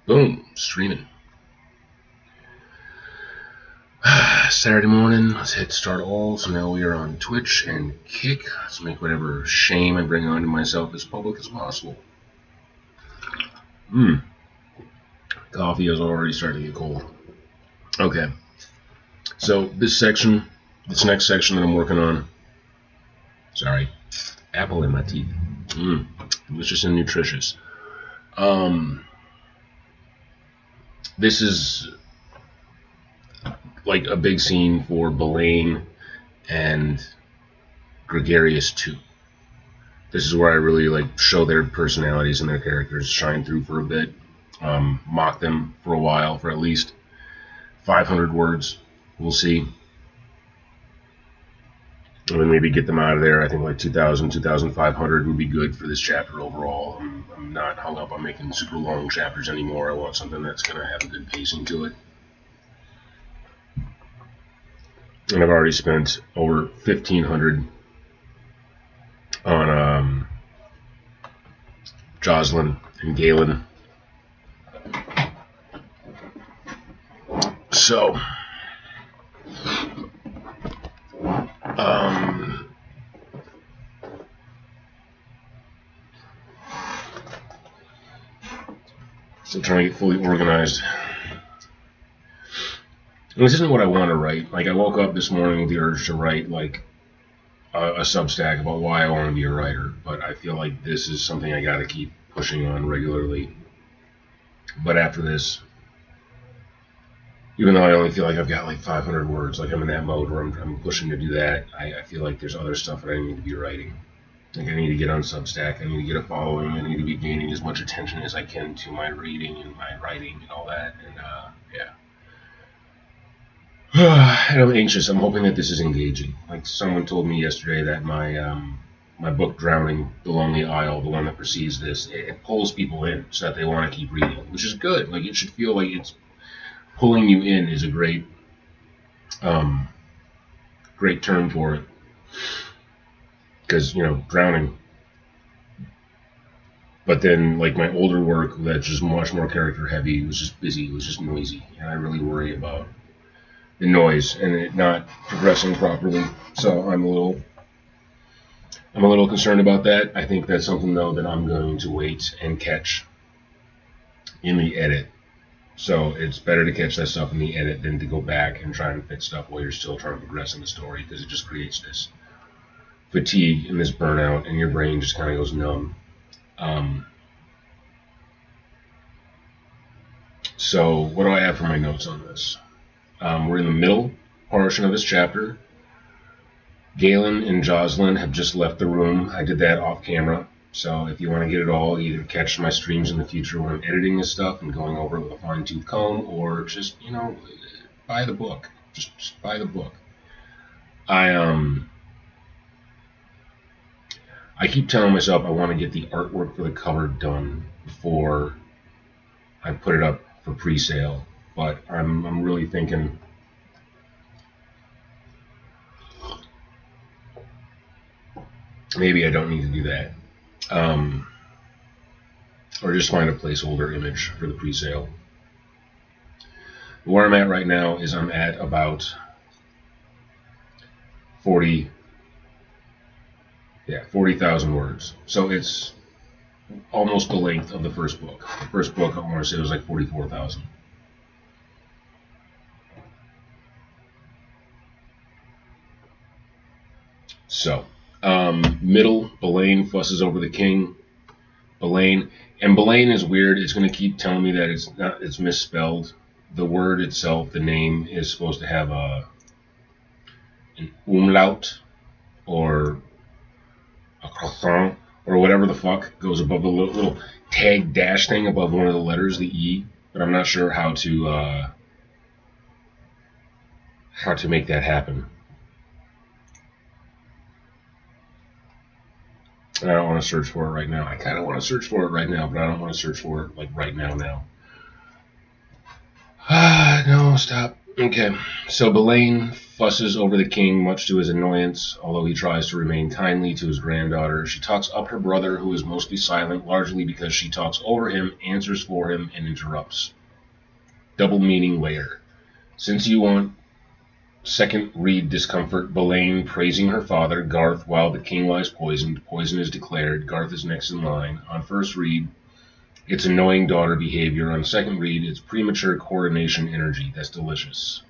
Boom, streaming. Saturday morning, let's hit start all. So now we are on Twitch and Kick. Let's make whatever shame I bring onto myself as public as possible. Coffee is already starting to get cold. Okay. So this next section that I'm working on. Sorry, apple in my teeth. Delicious and nutritious. This is like a big scene for Belaine and Gregarious 2. This is where I really show their personalities and their characters, shine through for a bit, mock them for a while, for at least 500 words. We'll see. And then maybe get them out of there. I think like 2,000, 2,500 would be good for this chapter overall. I'm not hung up on making super long chapters anymore. I want something that's going to have a good pacing to it. And I've already spent over 1,500 on Jocelyn and Galen. So, still trying to get fully organized. And this isn't what I want to write. Like, I woke up this morning with the urge to write, a Substack about why I want to be a writer. But I feel like this is something I got to keep pushing on regularly. But after this, even though I only feel like I've got like 500 words, like I'm in that mode where I'm pushing to do that, I feel like there's other stuff that I need to be writing. Like, I need to get on Substack, I need to get a following, I need to be gaining as much attention as I can to my reading and my writing and all that, and yeah. And I'm anxious. I'm hoping that this is engaging. Like, someone told me yesterday that my book Drowning, The Lonely Isle, the one that precedes this, it pulls people in so that they want to keep reading, which is good. Like, it should feel like it's pulling you in is a great term for it. Because, drowning. But then, like, my older work that's just much more character heavy, it was just busy, it was just noisy. And I really worry about the noise and it not progressing properly. So I'm a little concerned about that. I think that's something, though, that I'm going to wait and catch in the edit. So it's better to catch that stuff in the edit than to go back and try and fix stuff while you're still trying to progress in the story, because it just creates this fatigue and this burnout, and your brain just kind of goes numb. So what do I have for my notes on this? We're in the middle portion of this chapter. Galen and Jocelyn have just left the room. I did that off camera. So if you want to get it all, either catch my streams in the future when I'm editing this stuff and going over it with a fine-tooth comb, or just, buy the book. Just buy the book. I keep telling myself I want to get the artwork for the cover done before I put it up for pre-sale, but I'm really thinking maybe I don't need to do that. Or just find a placeholder image for the pre-sale. Where I'm at right now is I'm at about 40,000 words. So it's almost the length of the first book. The first book, I want to say, was like 44,000. So, middle, Belaine fusses over the king. Belaine is weird. It's going to keep telling me that it's misspelled. The word itself, the name, is supposed to have an umlaut or a croissant or whatever the fuck goes above the little tag dash thing above one of the letters, the E. But I'm not sure how to make that happen. And I don't want to search for it right now. I kind of want to search for it right now, but I don't want to search for it like right now. No, stop. Okay, so Belain fusses over the king, much to his annoyance, although he tries to remain kindly to his granddaughter. She talks up her brother, who is mostly silent, largely because she talks over him, answers for him, and interrupts. Double meaning later. Since you want second read discomfort, Belain praising her father, Garth, while the king lies poisoned. Poison is declared. Garth is next in line. On first read, it's annoying daughter behavior. On second read, it's premature coronation energy. That's delicious.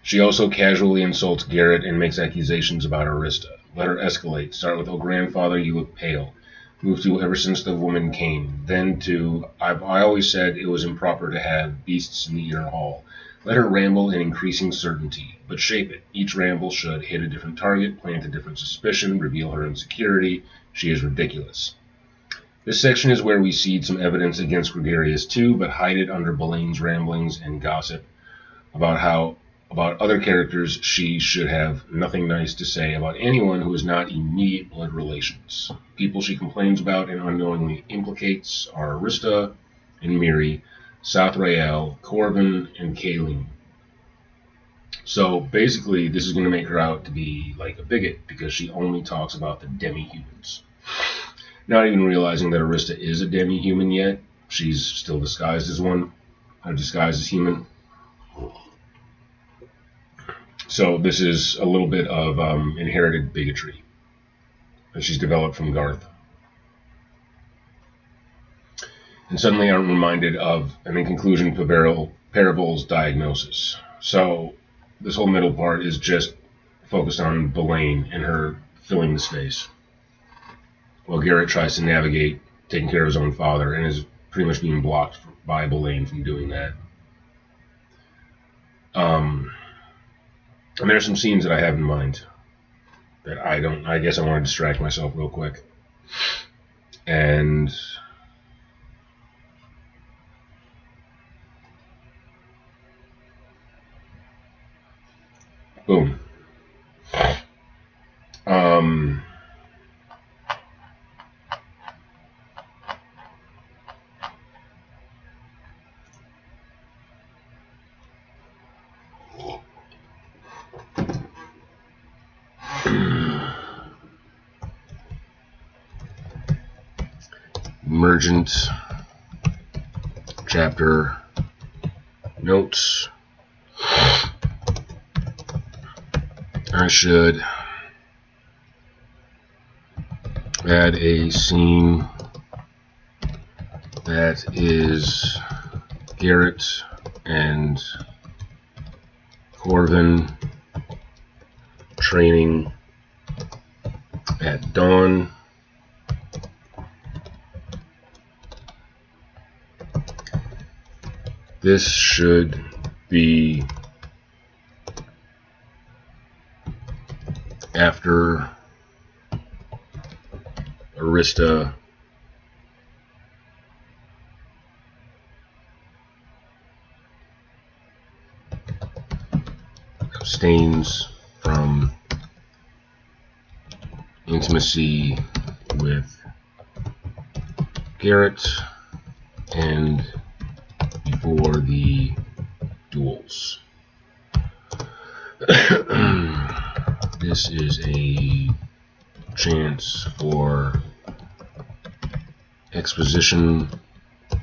She also casually insults Garret and makes accusations about Arista. Let her escalate. Start with, oh grandfather, you look pale. Move to ever since the woman came. Then to, I always said it was improper to have beasts in the inner hall. Let her ramble in increasing certainty, but shape it. Each ramble should hit a different target, plant a different suspicion, reveal her insecurity. She is ridiculous. This section is where we seed some evidence against Gregarious too, but hide it under Belain's ramblings and gossip about other characters. She should have nothing nice to say about anyone who is not immediate blood relations. People she complains about and unknowingly implicates are Arista and Miri, South Rael, Corvin, and Kaelin. So basically, this is going to make her out to be like a bigot because she only talks about the demi-humans. Not even realizing that Arista is a demi-human yet. She's still disguised as one, or disguised as human. So this is a little bit of inherited bigotry that she's developed from Garth. And suddenly I'm reminded of, and in conclusion, Parabol's diagnosis. So this whole middle part is just focused on Belain and her filling the space, while Garret tries to navigate taking care of his own father and is pretty much being blocked by Belain from doing that. And there's some scenes that I have in mind that I guess I want to distract myself real quick. And boom. Emergent chapter notes. I should add a scene that is Garret and Corvin training at dawn. This should be after Arista abstains from intimacy with Garret and before the duels. This is a chance for exposition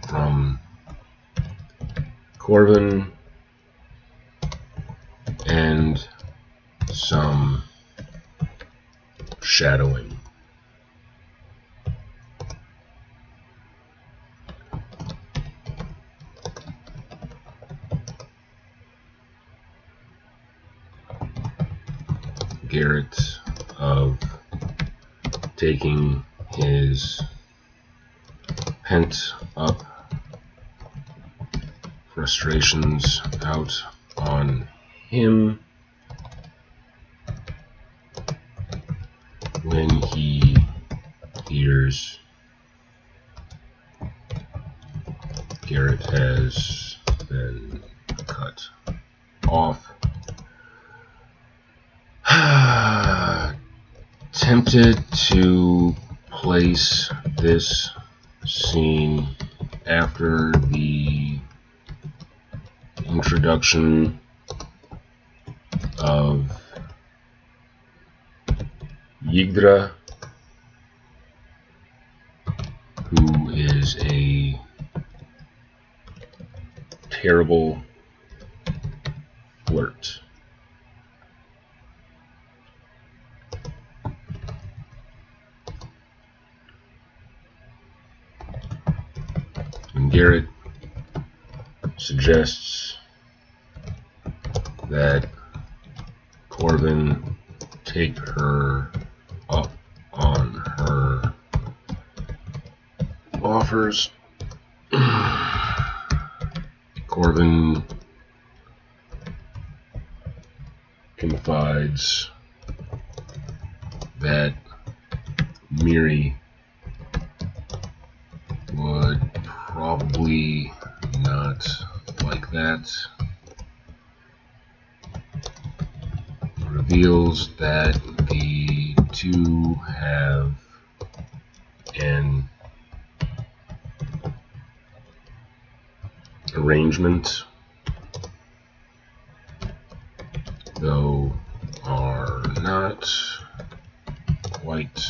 from Corvin and some shadowing. Garret of taking his pent up frustrations out on him when he hears Garret has been cut off. Tempted to place this scene after the introduction of Yggdra, who is a terrible flirt. And Garret suggests that Corvin take her up on her offers. Corvin confides that Miri would probably not like that. Reveals that the two have an arrangement, though are not quite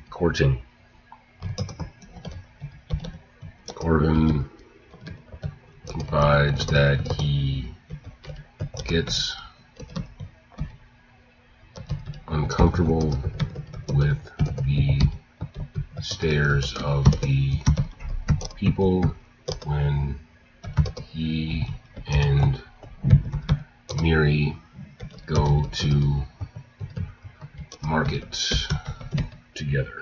courting. Corvin confides that he gets uncomfortable with the stares of the people when he and Miri go to market together.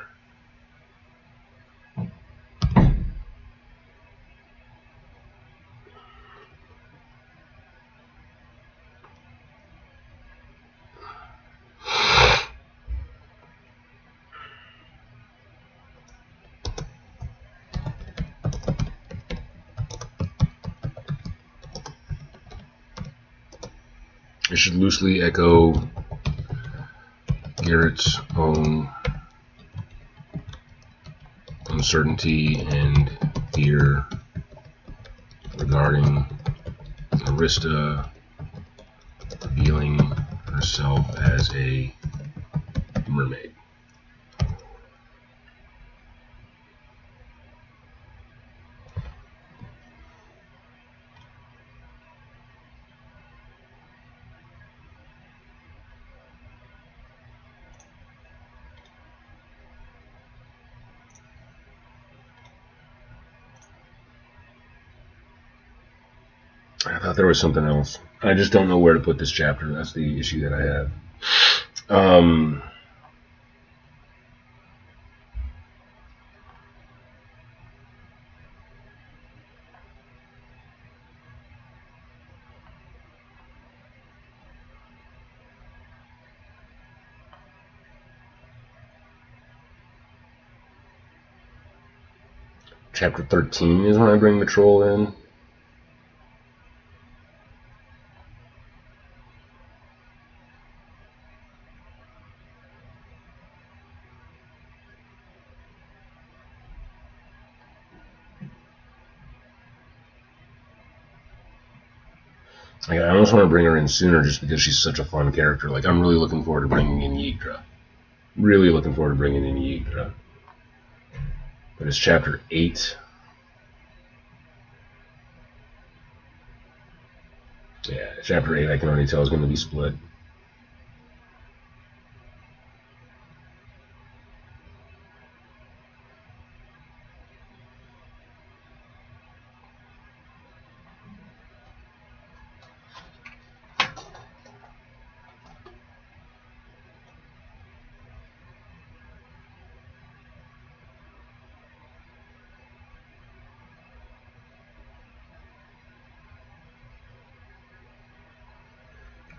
It should loosely echo Garret's own uncertainty and fear regarding Arista revealing herself as a mermaid. I thought there was something else. I just don't know where to put this chapter. That's the issue that I have. Chapter 13 is when I bring the troll in. I almost want to bring her in sooner just because she's such a fun character. Like, I'm really looking forward to bringing in Yggdra. Really looking forward to bringing in Yggdra. But it's chapter 8. Yeah, chapter 8 I can already tell is going to be split.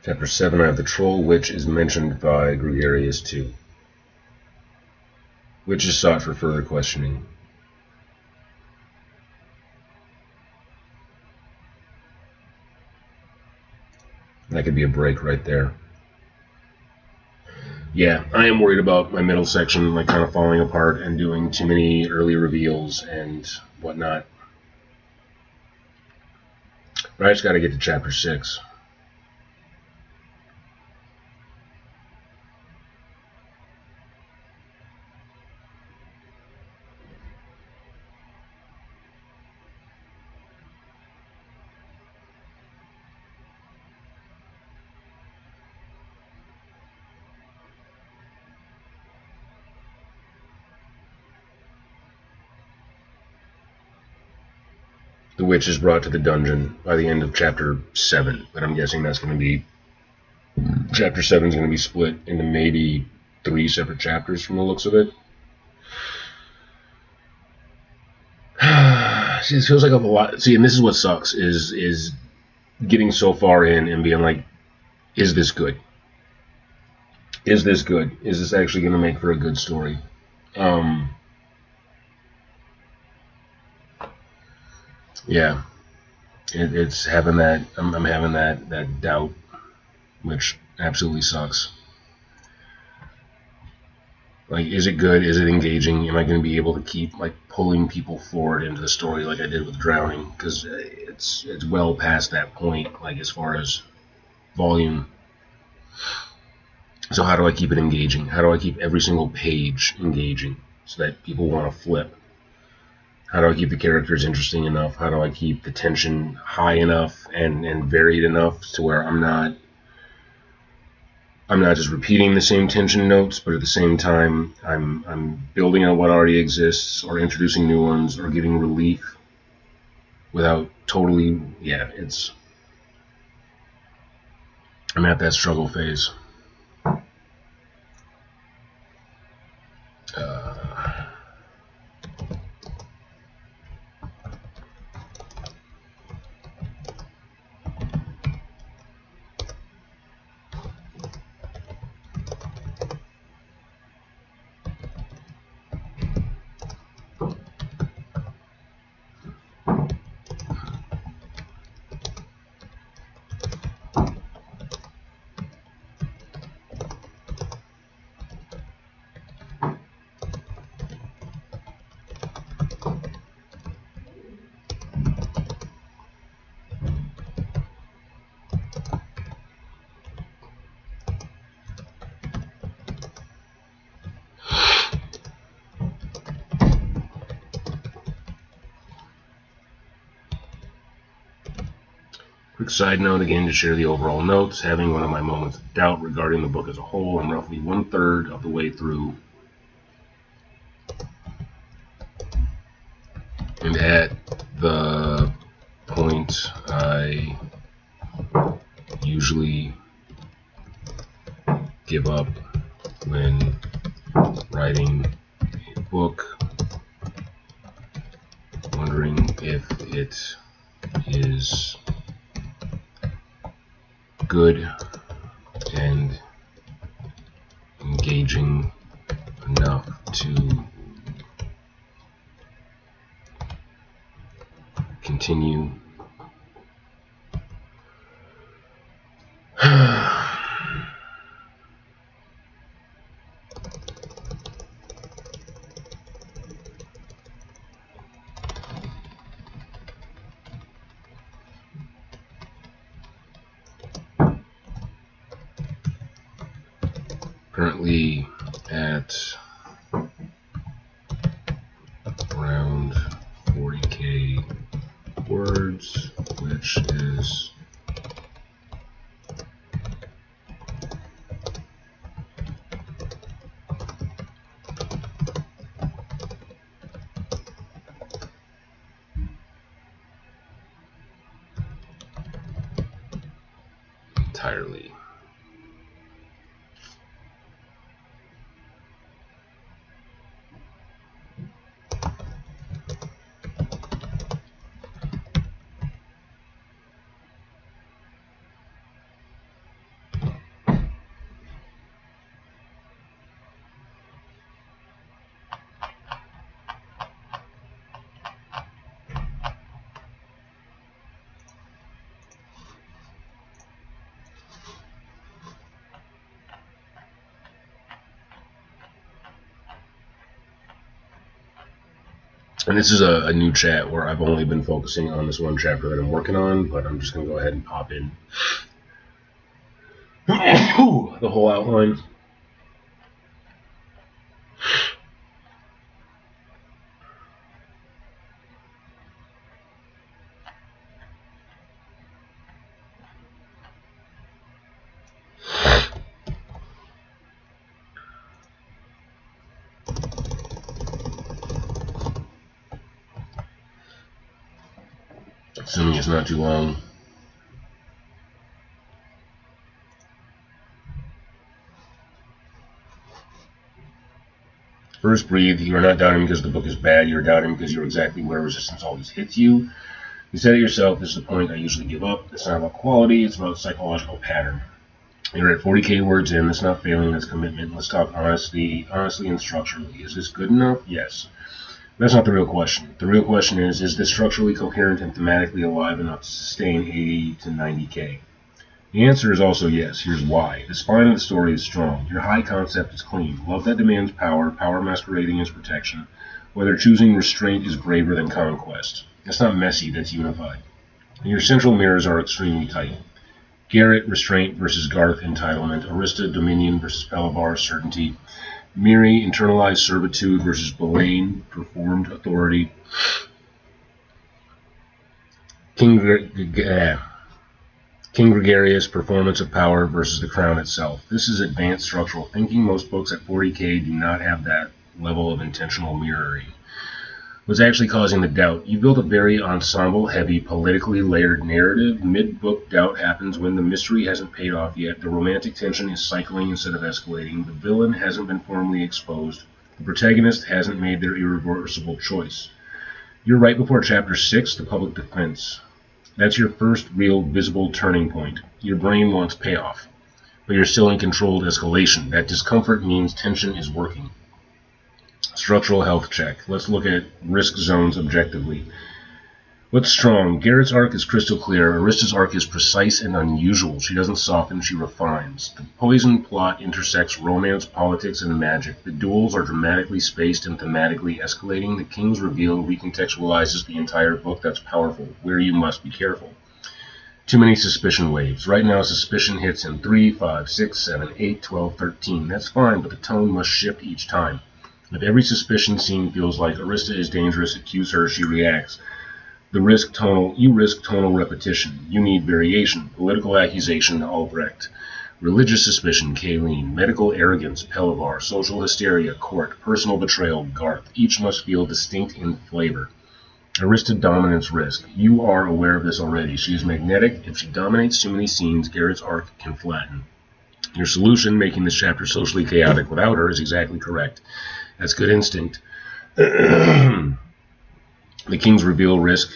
Chapter 7, I have the troll witch is mentioned by Gregarious too. Witch is sought for further questioning. That could be a break right there. Yeah, I am worried about my middle section like kind of falling apart and doing too many early reveals and whatnot. I just got to get to chapter 6. The witch is brought to the dungeon by the end of chapter 7, but I'm guessing that's going to be... Chapter 7 is going to be split into maybe 3 separate chapters from the looks of it. See, it feels like a lot... See, and this is what sucks, is getting so far in and being like, is this good? Is this good? Is this actually going to make for a good story? Yeah, it's having that. I'm having that doubt, which absolutely sucks. Like, is it good? Is it engaging? Am I going to be able to keep like pulling people forward into the story like I did with Drowning? Because it's well past that point, like as far as volume. So how do I keep it engaging? How do I keep every single page engaging so that people want to flip? How do I keep the characters interesting enough? How do I keep the tension high enough and varied enough to where I'm not just repeating the same tension notes, but at the same time I'm building on what already exists or introducing new ones or giving relief without totally... Yeah, I'm at that struggle phase. Quick side note again to share the overall notes. Having one of my moments of doubt regarding the book as a whole. I'm roughly 1/3 of the way through. And at the point I usually give up when writing a book, wondering if it is good and engaging enough to continue. Currently at around 40k words, which is entirely And this is a new chat where I've only been focusing on this one chapter that I'm working on, but I'm just going to go ahead and pop in the whole outline. Assuming it's not too long. First, breathe. You are not doubting because the book is bad. You are doubting because you're exactly where resistance always hits you. You said it yourself. This is the point I usually give up. It's not about quality. It's about psychological pattern. You're at 40K words in. That's not failing. That's commitment. Let's talk honestly and structurally. Is this good enough? Yes. That's not the real question. The real question is this structurally coherent and thematically alive enough to sustain 80 to 90K? The answer is also yes. Here's why. The spine of the story is strong. Your high concept is clean. Love that demands power, power masquerading as protection. Whether choosing restraint is braver than conquest. That's not messy, that's unified. And your central mirrors are extremely tight. Garret, restraint versus Garth, entitlement. Arista, dominion versus Pelavar, certainty. Miri, internalized servitude versus Belain, performed authority. King Gregarious, performance of power versus the crown itself. This is advanced structural thinking. Most books at 40K do not have that level of intentional mirroring. What's actually causing the doubt? You built a very ensemble-heavy, politically layered narrative. Mid-book doubt happens when the mystery hasn't paid off yet. The romantic tension is cycling instead of escalating. The villain hasn't been formally exposed. The protagonist hasn't made their irreversible choice. You're right before Chapter 6, the public defense. That's your first real visible turning point. Your brain wants payoff, but you're still in controlled escalation. That discomfort means tension is working. Structural health check. Let's look at risk zones objectively. What's strong? Garrett's arc is crystal clear. Arista's arc is precise and unusual. She doesn't soften, she refines. The poison plot intersects romance, politics, and magic. The duels are dramatically spaced and thematically escalating. The King's reveal recontextualizes the entire book. That's powerful. Where you must be careful. Too many suspicion waves. Right now, suspicion hits in 3, 5, 6, 7, 8, 12, 13. That's fine, but the tone must shift each time. If every suspicion scene feels like Arista is dangerous, accuse her, she reacts. You risk tonal repetition. You need variation. Political accusation, Albrecht. Religious suspicion, Kayleen. Medical arrogance, Pelavar. Social hysteria, Court. Personal betrayal, Garth. Each must feel distinct in flavor. Arista dominance risk. You are aware of this already. She is magnetic. If she dominates too many scenes, Garrett's arc can flatten. Your solution, making this chapter socially chaotic without her, is exactly correct. That's good instinct. The King's reveal risk.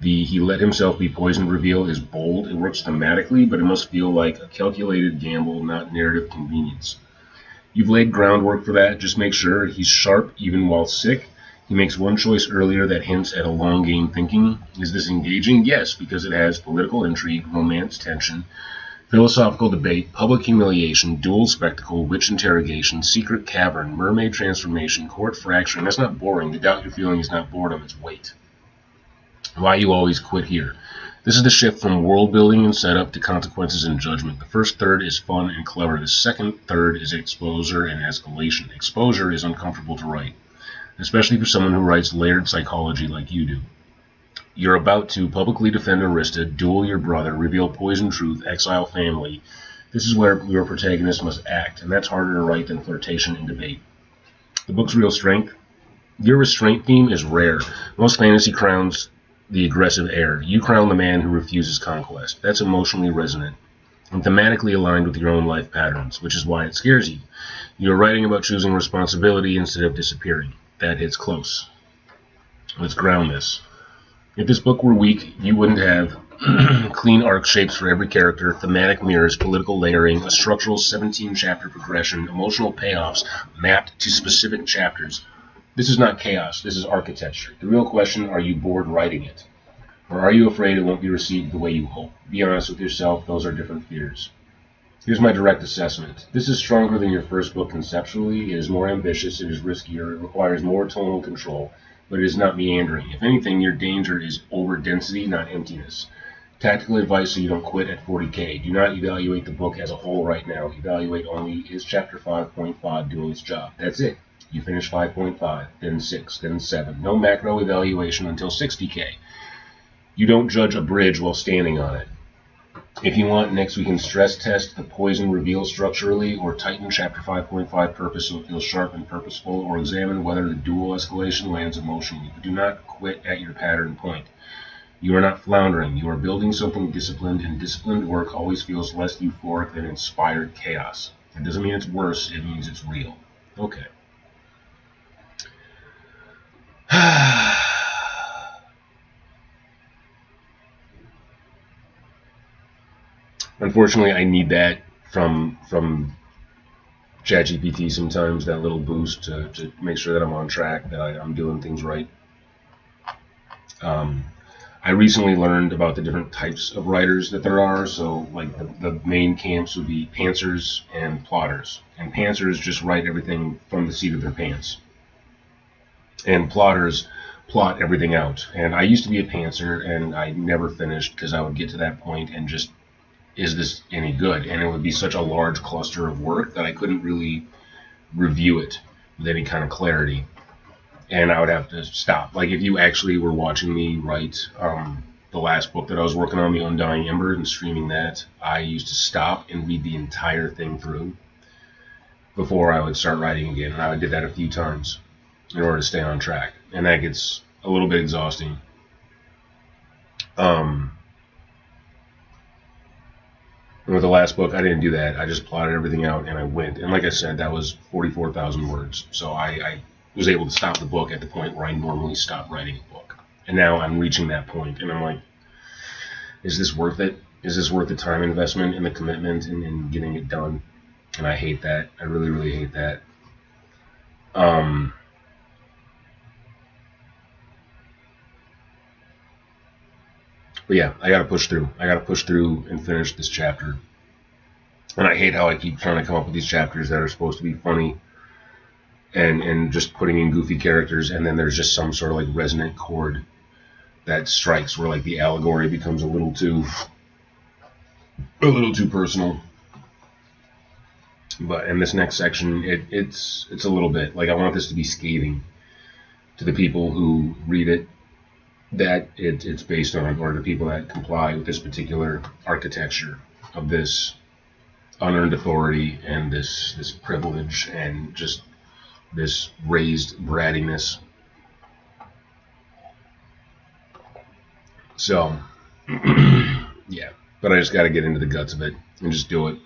The he let himself be poisoned reveal is bold. It works thematically, but it must feel like a calculated gamble, not narrative convenience. You've laid groundwork for that. Just make sure he's sharp even while sick. He makes one choice earlier that hints at a long game thinking. Is this engaging? Yes, because it has political intrigue, romance, tension, philosophical debate, public humiliation, dual spectacle, witch interrogation, secret cavern, mermaid transformation, court fracturing. That's not boring. The doubt you're feeling is not boredom, it's weight. Why you always quit here. This is the shift from world building and setup to consequences and judgment. The first third is fun and clever. The second third is exposure and escalation. Exposure is uncomfortable to write, especially for someone who writes layered psychology like you do. You're about to publicly defend Arista, duel your brother, reveal poison truth, exile family. This is where your protagonist must act, and that's harder to write than flirtation and debate. The book's real strength. Your restraint theme is rare. Most fantasy crowns the aggressive heir. You crown the man who refuses conquest. That's emotionally resonant and thematically aligned with your own life patterns, which is why it scares you. You're writing about choosing responsibility instead of disappearing. That hits close. Let's ground this. If this book were weak, you wouldn't have clean arc shapes for every character, thematic mirrors, political layering, a structural 17-chapter progression, emotional payoffs mapped to specific chapters. This is not chaos, this is architecture. The real question, are you bored writing it? Or are you afraid it won't be received the way you hope? Be honest with yourself, those are different fears. Here's my direct assessment. This is stronger than your first book conceptually, it is more ambitious, it is riskier, it requires more tonal control. but it is not meandering. If anything, your danger is over density, not emptiness. Tactical advice so you don't quit at 40k. Do not evaluate the book as a whole right now. Evaluate only, is chapter 5.5 doing its job? That's it. You finish 5.5, then 6, then 7. No macro evaluation until 60k. You don't judge a bridge while standing on it. If you want, next we can stress test the poison reveal structurally, or tighten chapter 5.5 purpose so it feels sharp and purposeful, or examine whether the dual escalation lands emotionally. But do not quit at your pattern point. You are not floundering. You are building something disciplined, and disciplined work always feels less euphoric than inspired chaos. It doesn't mean it's worse, it means it's real. Okay. Unfortunately, I need that from ChatGPT sometimes, that little boost to make sure that I'm on track, that I'm doing things right. I recently learned about the different types of writers that there are. So, like, the main camps would be pantsers and plotters. And pantsers just write everything from the seat of their pants. And plotters plot everything out. And I used to be a pantser, and I never finished because I would get to that point and just, is this any good? And it would be such a large cluster of work that I couldn't really review it with any kind of clarity. And I would have to stop. Like, if you actually were watching me write the last book that I was working on, The Undying Ember, and streaming that, I used to stop and read the entire thing through before I would start writing again. And I did that a few times in order to stay on track. And that gets a little bit exhausting. And with the last book, I didn't do that. I just plotted everything out and I went. And like I said, that was 44,000 words. So I was able to stop the book at the point where I normally stop writing a book. And now I'm reaching that point, and I'm like, is this worth it? Is this worth the time investment and the commitment and getting it done? And I hate that. I really, really hate that. But yeah, I gotta push through. I gotta push through and finish this chapter. And I hate how I keep trying to come up with these chapters that are supposed to be funny and just putting in goofy characters, and then there's just some sort of like resonant chord that strikes where like the allegory becomes a little too personal. But in this next section, it's a little bit like, I want this to be scathing to the people who read it, that it's based on, or the people that comply with this particular architecture of this unearned authority and this privilege and just this raised brattiness. So, yeah, but I just got to get into the guts of it and just do it.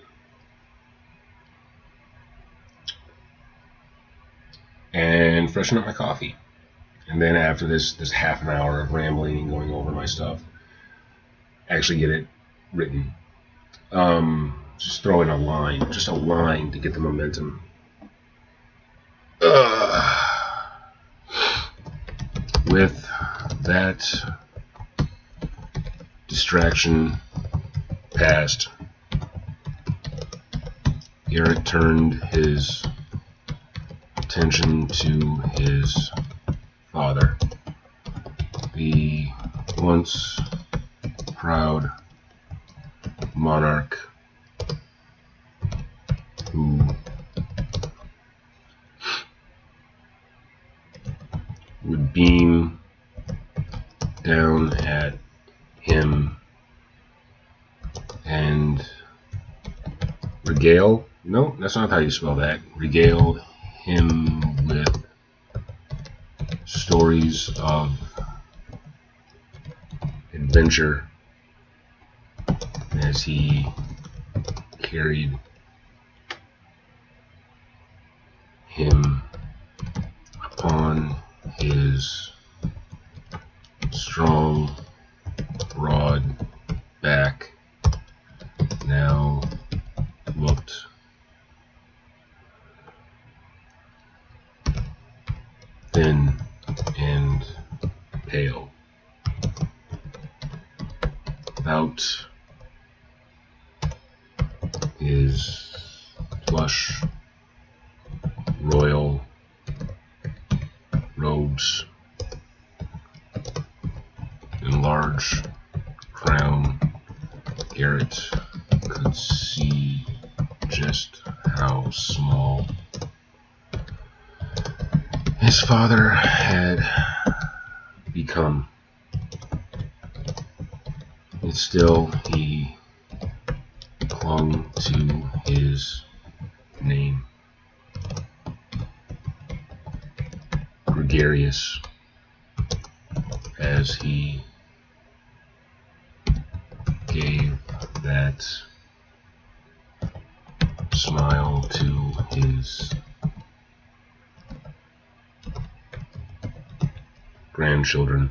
And freshen up my coffee. And then after this half an hour of rambling and going over my stuff, actually get it written. Just throw in a line to get the momentum. With that distraction past, Garret turned his attention to his father, the once proud monarch who would beam down at him and regale, no, that's not how you spell that, regale him with stories of adventure as he carried him upon his strong, broad back, now looked thin and pale, without his plush royal robes large crown, Garret could see just how small his father had become. And still he clung to his name. Gregarious as he gave that smile to his grandchildren.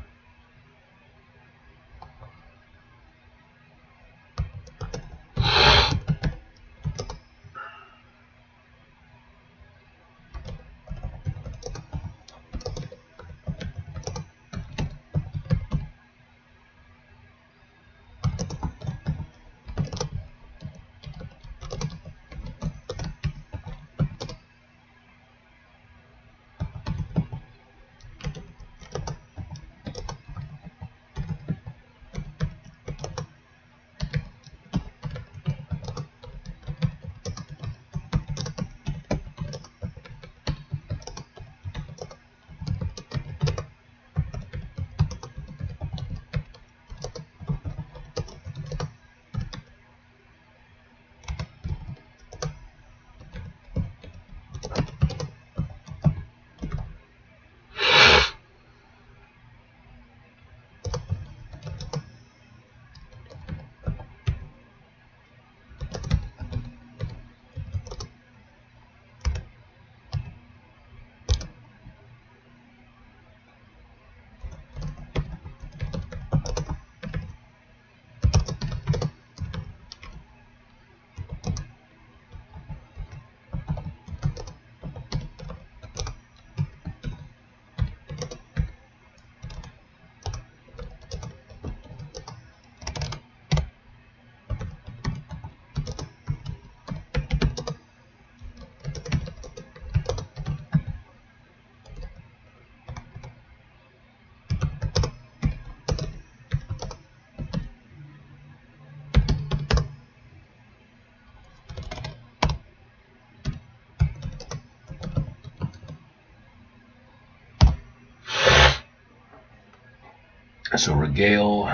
So regale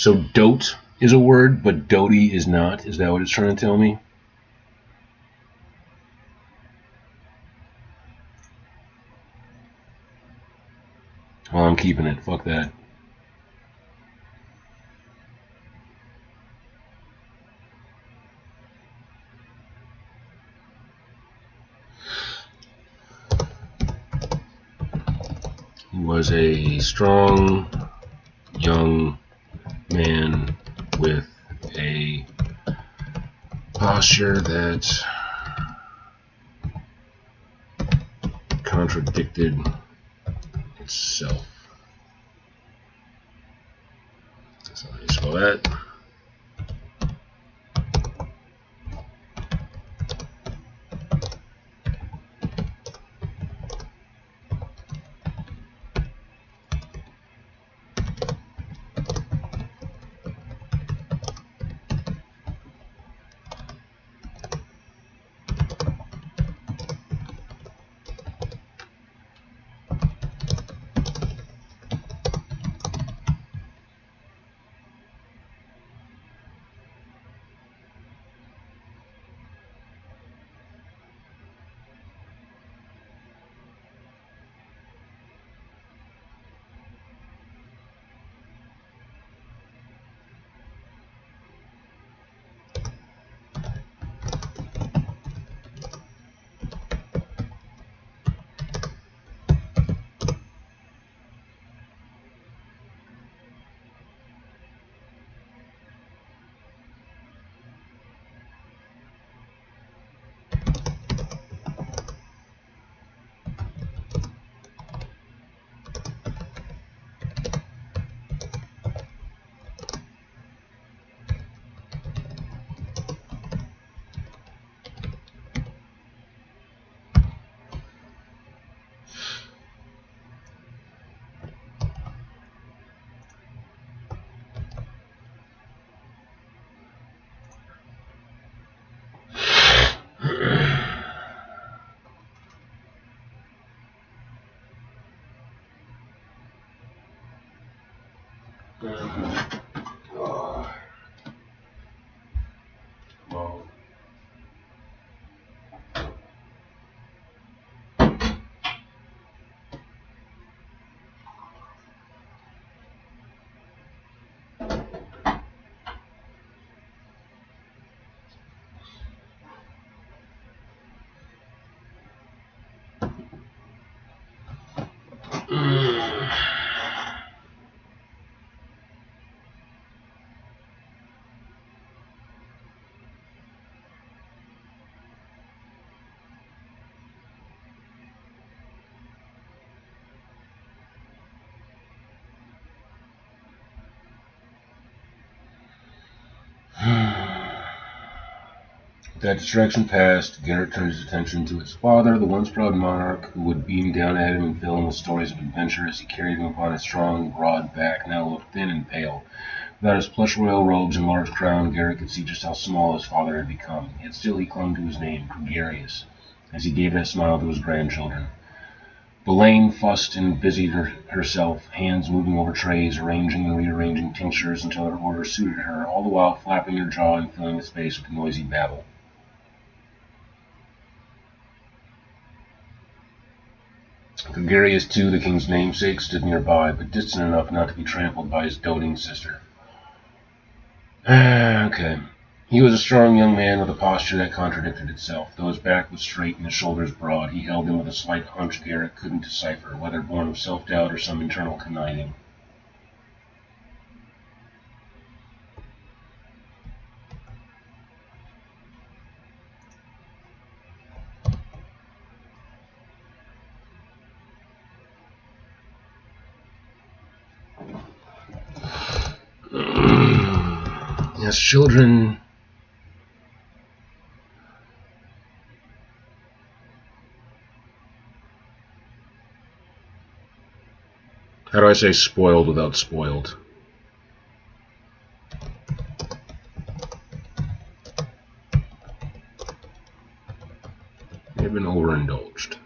So dote is a word, but doty is not. Is that what it's trying to tell me? Well, I'm keeping it. Fuck that. He was a strong, young man with a posture that contradicted itself. So how you spell that? Oh, well. That distraction passed, Garret turned his attention to his father, the once proud monarch who would beam down at him and fill him with stories of adventure as he carried him upon his strong, broad back, now looked thin and pale. Without his plush royal robes and large crown, Garret could see just how small his father had become, yet still he clung to his name, gregarious, as he gave that smile to his grandchildren. Belaine fussed and busied herself, hands moving over trays, arranging and rearranging tinctures until her order suited her, all the while flapping her jaw and filling the space with noisy babble. Gregarious, too, the king's namesake, stood nearby, but distant enough not to be trampled by his doting sister. Okay. He was a strong young man with a posture that contradicted itself. Though his back was straight and his shoulders broad, he held them with a slight hunch Garret couldn't decipher, whether born of self-doubt or some internal conniving. As children, how do I say spoiled without spoiled? They've been overindulged.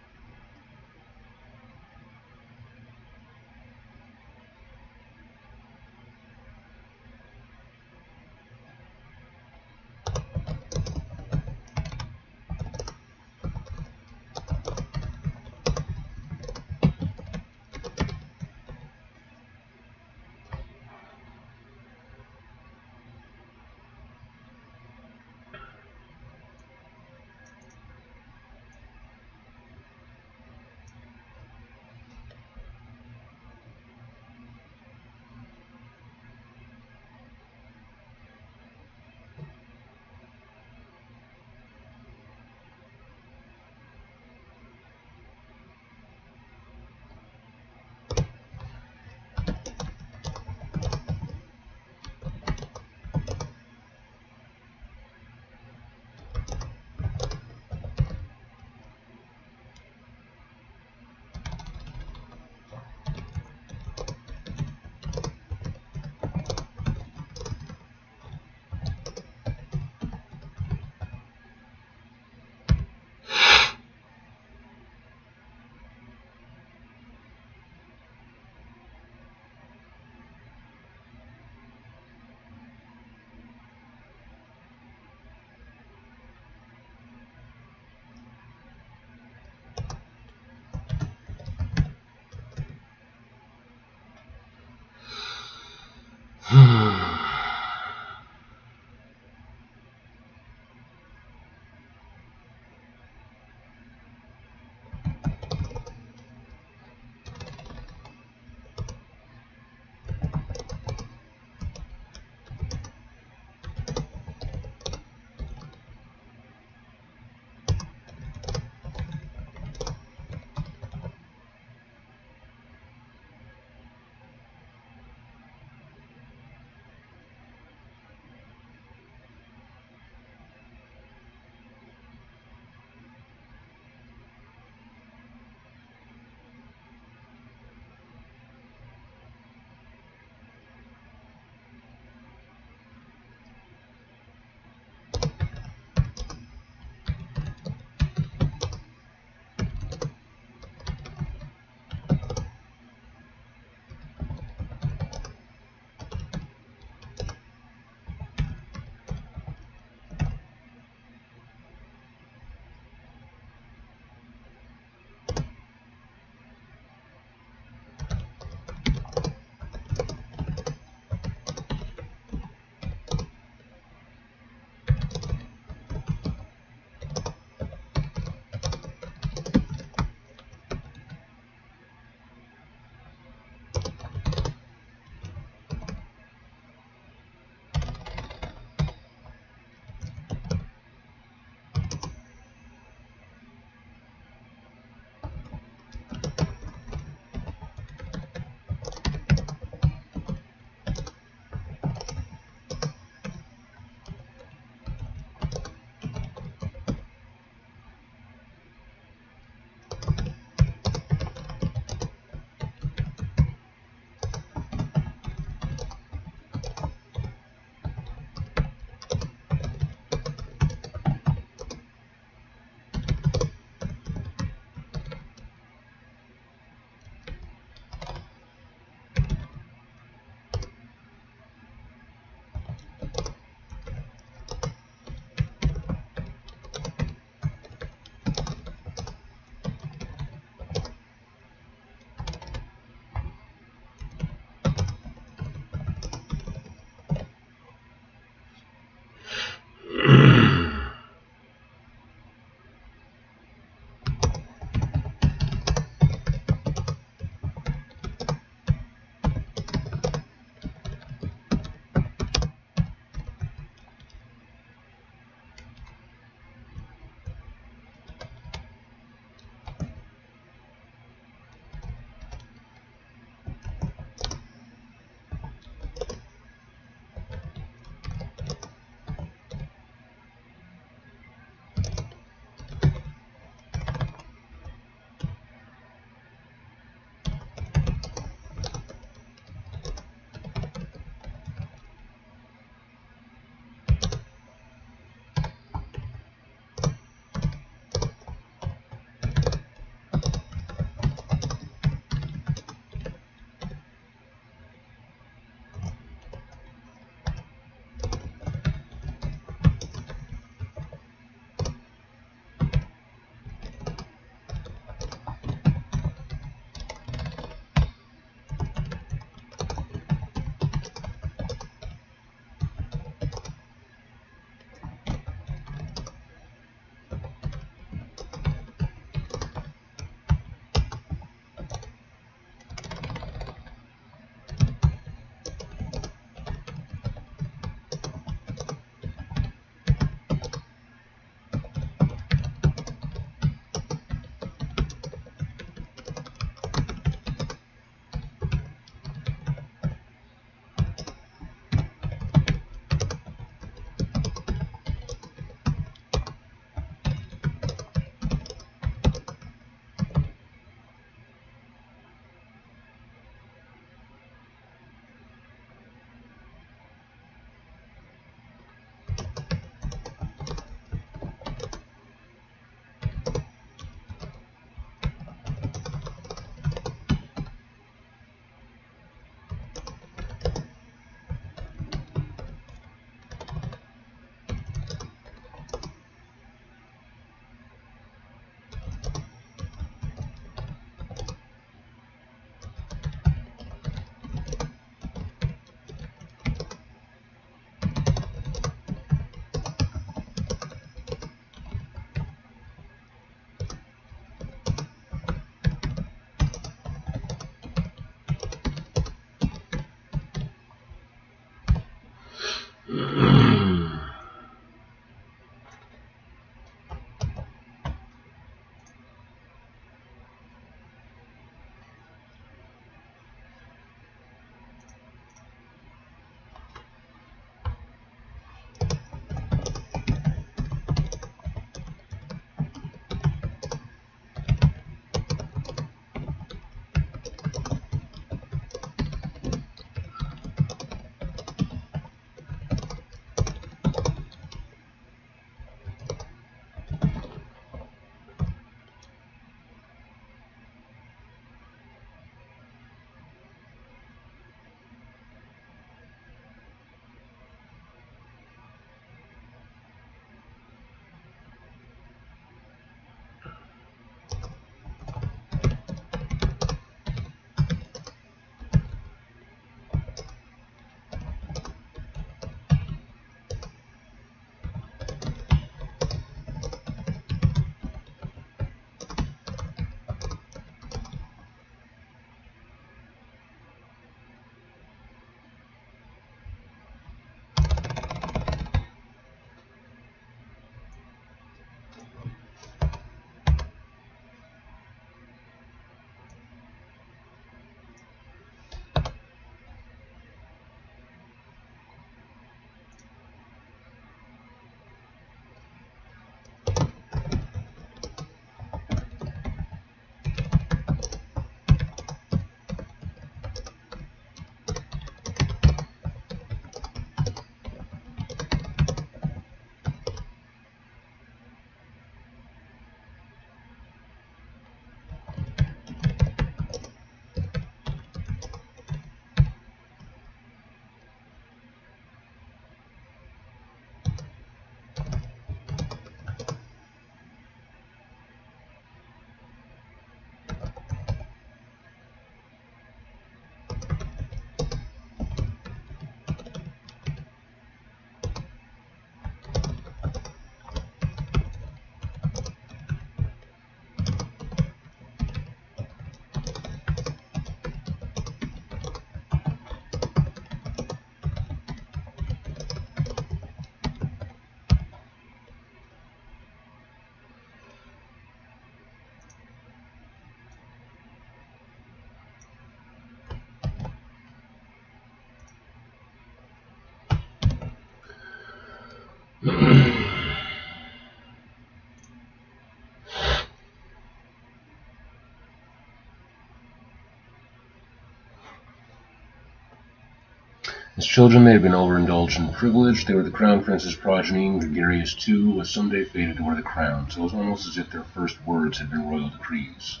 As children, they had been overindulged and privileged. They were the crown prince's progeny, and Gregarious, too, was someday fated to wear the crown, so it was almost as if their first words had been royal decrees.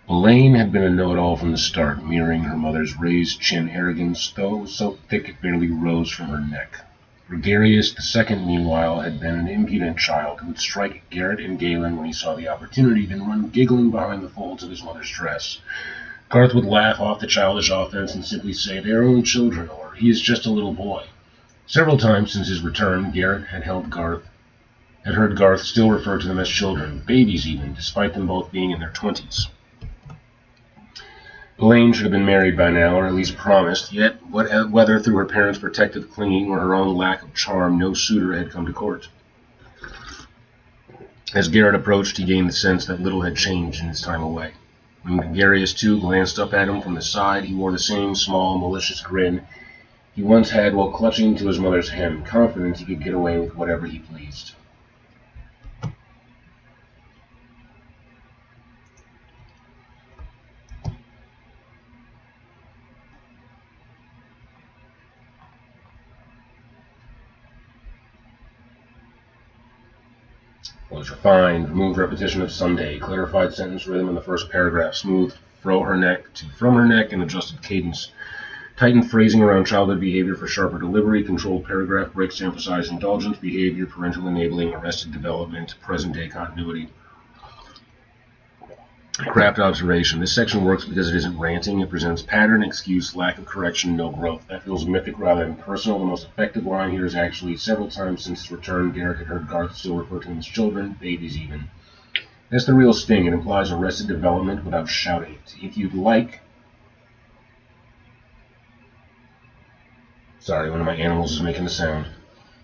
Elaine had been a know-it-all from the start, mirroring her mother's raised chin arrogance, though it was so thick it barely rose from her neck. Gregarious II, meanwhile, had been an impudent child who would strike at Garret and Galen when he saw the opportunity, then run giggling behind the folds of his mother's dress. Garth would laugh off the childish offense and simply say, "They are only children," or "He is just a little boy." Several times since his return, Garret had heard Garth still refer to them as children, babies even, despite them both being in their 20s. Elaine should have been married by now, or at least promised, yet whether through her parents' protective clinging or her own lack of charm, no suitor had come to court. As Garret approached, he gained the sense that little had changed in his time away. When Gregarious, too, glanced up at him from the side, he wore the same small, malicious grin he once had while clutching to his mother's hem, confident he could get away with whatever he pleased. Was refined, removed repetition of Sunday, clarified sentence rhythm in the first paragraph, smoothed from her neck and adjusted cadence, tightened phrasing around childhood behavior for sharper delivery, controlled paragraph breaks to emphasize indulgent behavior, parental enabling, arrested development, present-day continuity. Craft observation. This section works because it isn't ranting. It presents pattern, excuse, lack of correction, no growth. That feels mythic rather than personal. The most effective line here is actually, several times since his return, Garret had heard Garth still refer to them as children, babies even. That's the real sting. It implies arrested development without shouting it. If you'd like, Sorry, one of my animals is making a sound.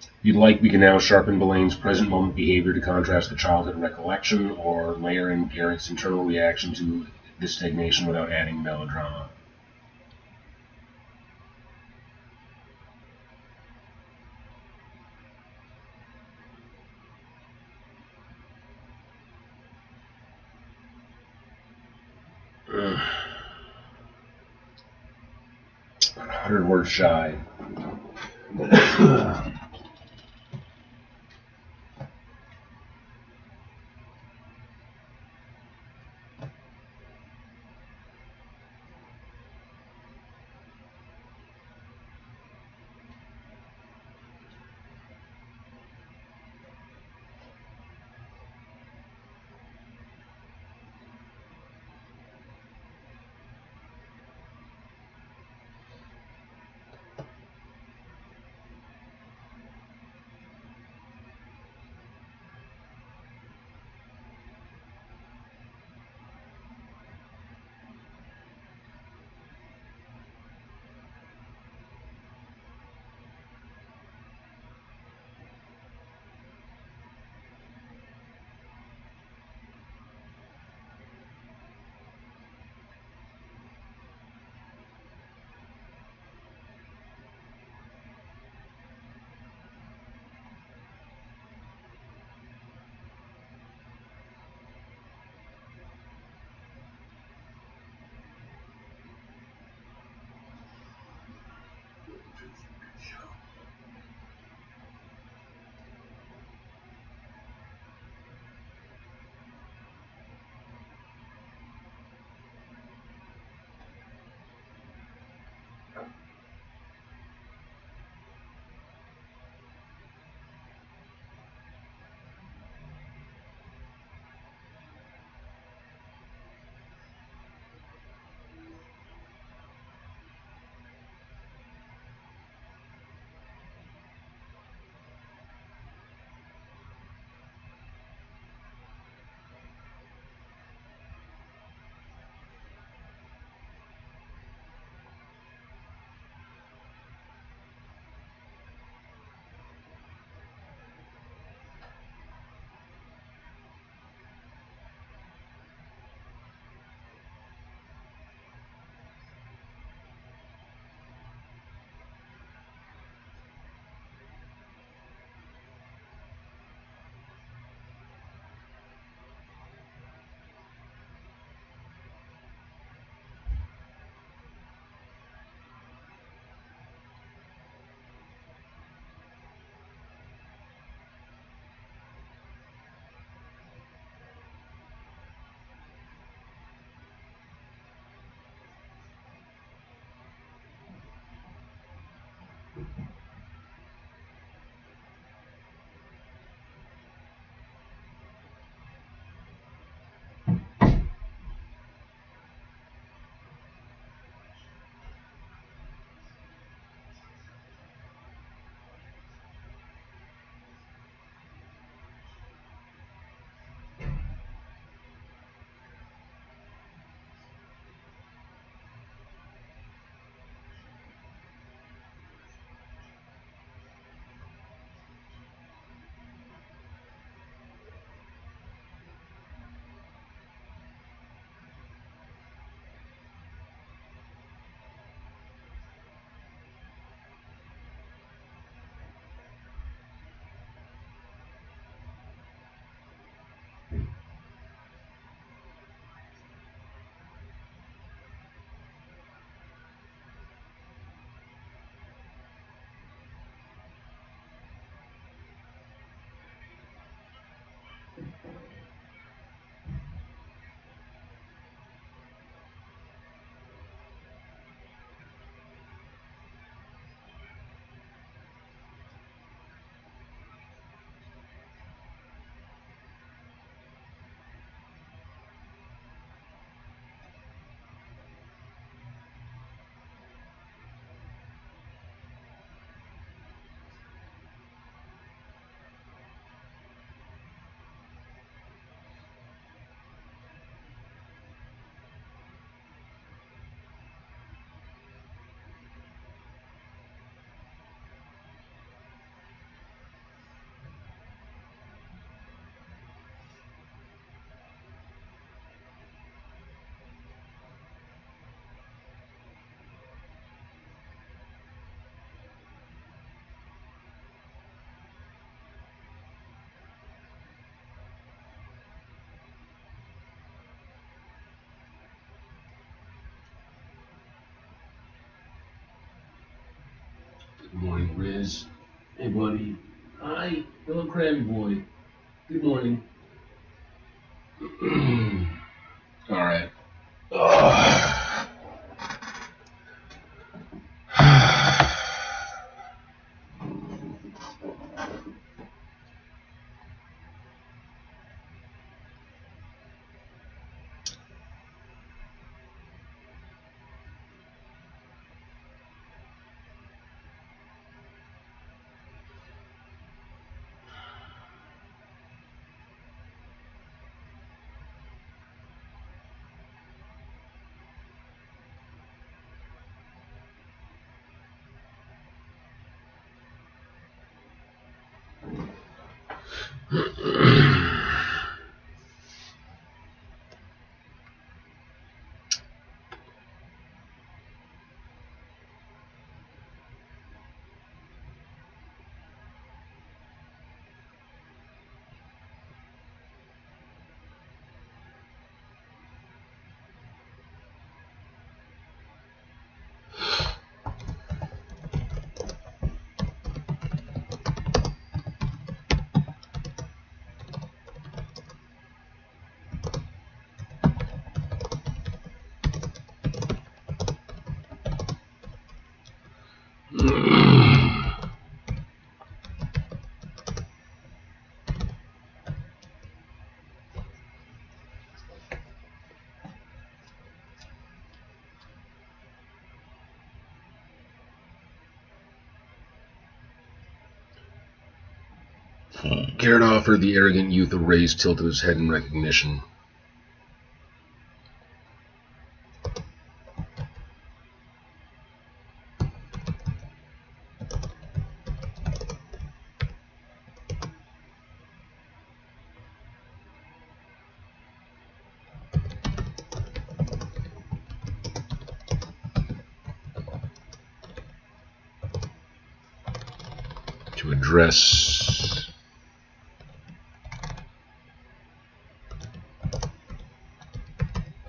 If you'd like, we can now sharpen Belane's present moment behavior to contrast the childhood recollection, or layer in Garret's internal reaction to this stagnation without adding melodrama. About 100 words shy. morning, Riz. Hey, buddy. Hi, little crabby boy. Good morning. All right. Garret offered the arrogant youth a raised tilt of his head in recognition. To address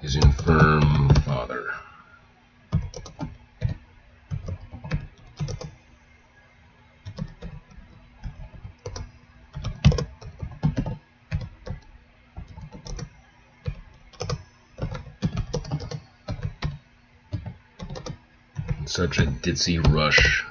his infirm father. Such a ditzy rush.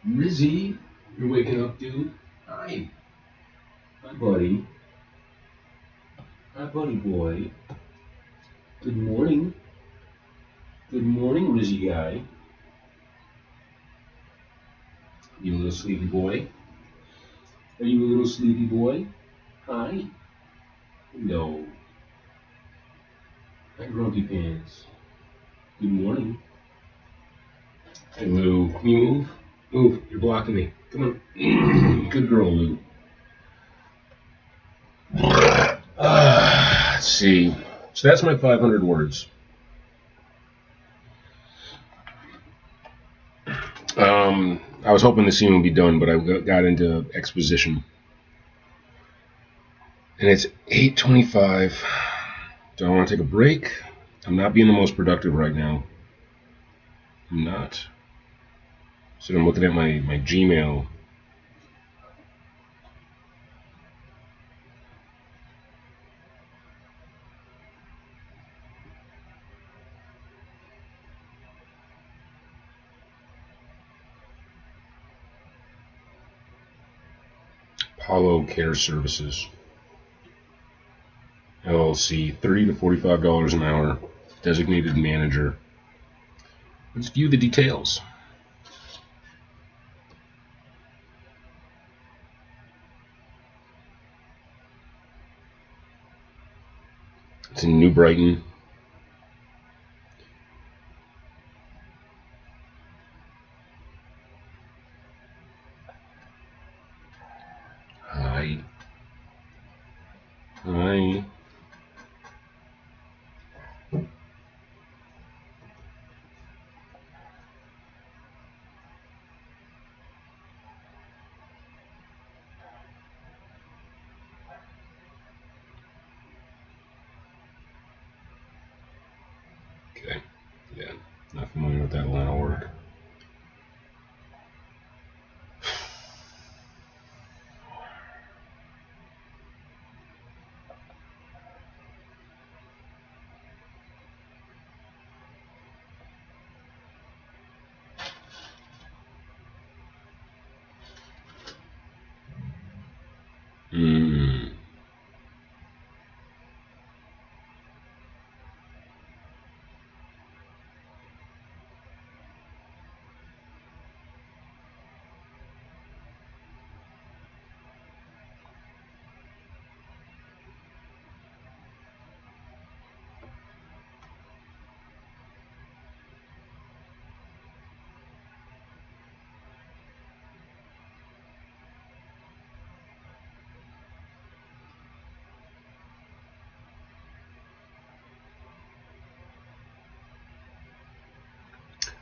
Rizzy, you're waking up, dude. Hi. Hi, buddy. Hi, buddy boy. Good morning. Good morning, Rizzy guy. You a little sleepy boy? Are you a little sleepy boy? Hi. No. Hi, grumpy pants. Good morning. Hey, Lou. Can you move? Move. You're blocking me. Come on. Good girl, Lou. Let's see. So that's my 500 words. I was hoping the scene would be done, but I got into exposition. And it's 8:25. Do I want to take a break? I'm not being the most productive right now. I'm not. So I'm looking at my Gmail. Apollo Care Services, LLC, $30 to $45 an hour, designated manager. Let's view the details. It's in New Brighton. Hi. Hi. Okay. Yeah. Not familiar with that line of work.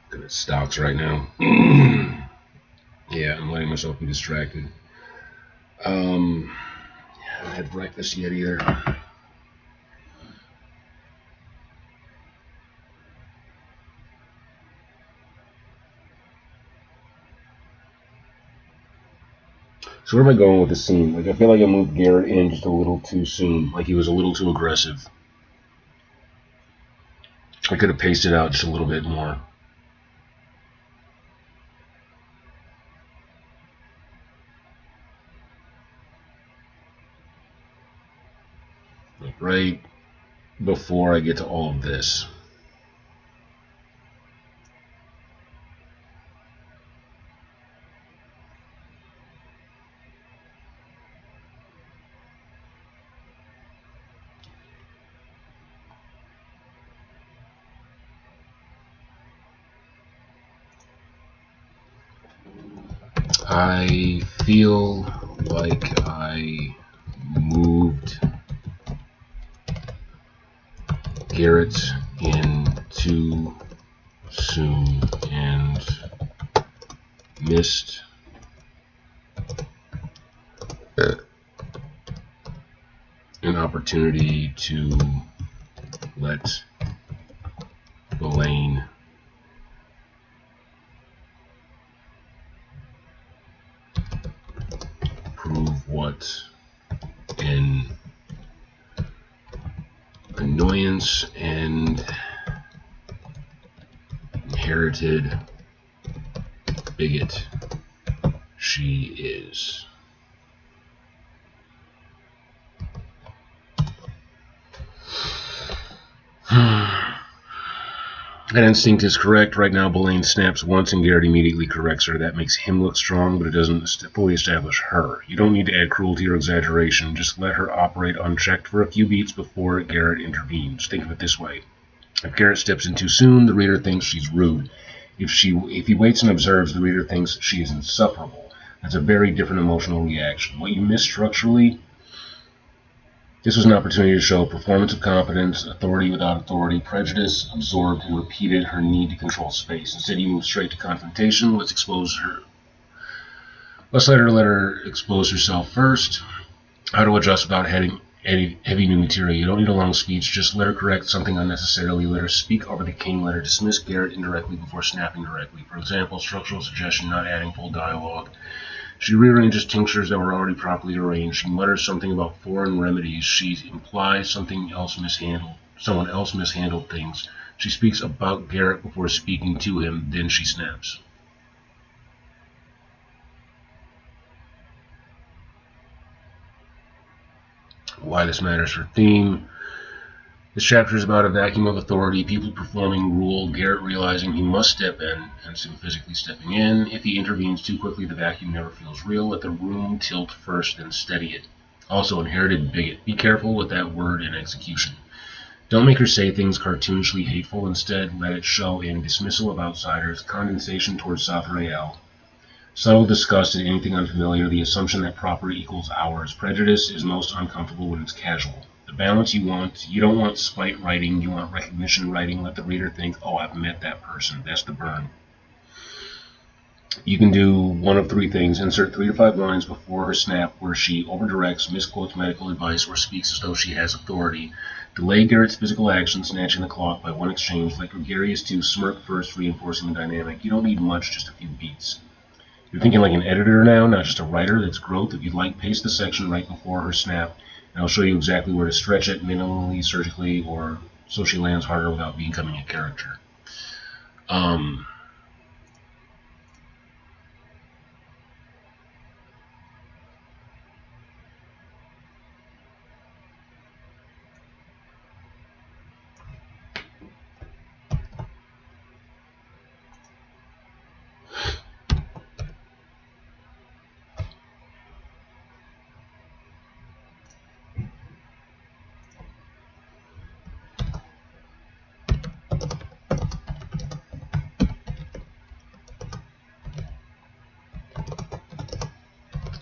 Good at stocks right now. Yeah, I'm letting myself be distracted. I haven't had breakfast yet either. So where am I going with this scene? Like, I feel like I moved Garret in just a little too soon. Like, he was a little too aggressive. I could have paced it out just a little bit more. Like, right before I get to all of this. I feel like I moved Garret in too soon and missed opportunity to let Boleyn prove what an annoyance and inherited bigot she is. That instinct is correct. Right now, Boleyn snaps once and Garret immediately corrects her. That makes him look strong, but it doesn't fully establish her. You don't need to add cruelty or exaggeration. Just let her operate unchecked for a few beats before Garret intervenes. Think of it this way. If Garret steps in too soon, the reader thinks she's rude. If he waits and observes, the reader thinks she is insufferable. That's a very different emotional reaction. What you miss structurally, this was an opportunity to show performance of competence, authority without authority, prejudice, absorbed and repeated her need to control space. Instead, you move straight to confrontation. Let's let her expose herself first. How to adjust without heavy new material. You don't need a long speech. Just let her correct something unnecessarily. Let her speak over the king. Let her dismiss Garret indirectly before snapping directly. For example, structural suggestion, not adding full dialogue. She rearranges tinctures that were already properly arranged. She mutters something about foreign remedies. She implies someone else mishandled things. She speaks about Garret before speaking to him, then she snaps. Why this matters for theme. This chapter is about a vacuum of authority, people performing rule, Garret realizing he must step in, hence him physically stepping in. If he intervenes too quickly, the vacuum never feels real. Let the room tilt first, then steady it. Also, inherited bigot. Be careful with that word in execution. Don't make her say things cartoonishly hateful. Instead, let it show in dismissal of outsiders, condensation towards Safrael, subtle disgust at anything unfamiliar, the assumption that proper equals ours. Prejudice is most uncomfortable when it's casual. The balance you want. You don't want spite writing, you want recognition writing. Let the reader think, oh, I've met that person. That's the burn. You can do one of three things. Insert 3 to 5 lines before her snap where she overdirects, misquotes medical advice, or speaks as though she has authority. Delay Garret's physical action, snatching the cloth by one exchange. Like gregarious to smirk first, reinforcing the dynamic. You don't need much, just a few beats. You're thinking like an editor now, not just a writer. That's growth. If you'd like, paste the section right before her snap. And I'll show you exactly where to stretch it minimally, surgically, or so she lands harder without becoming a character.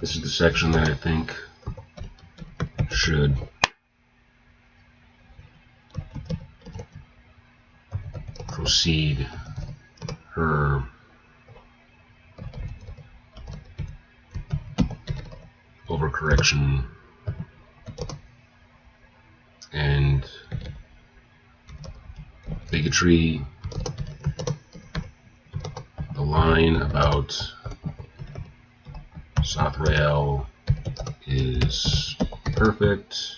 This is the section that I think should precede her overcorrection and bigotry. The line about Safrael is perfect,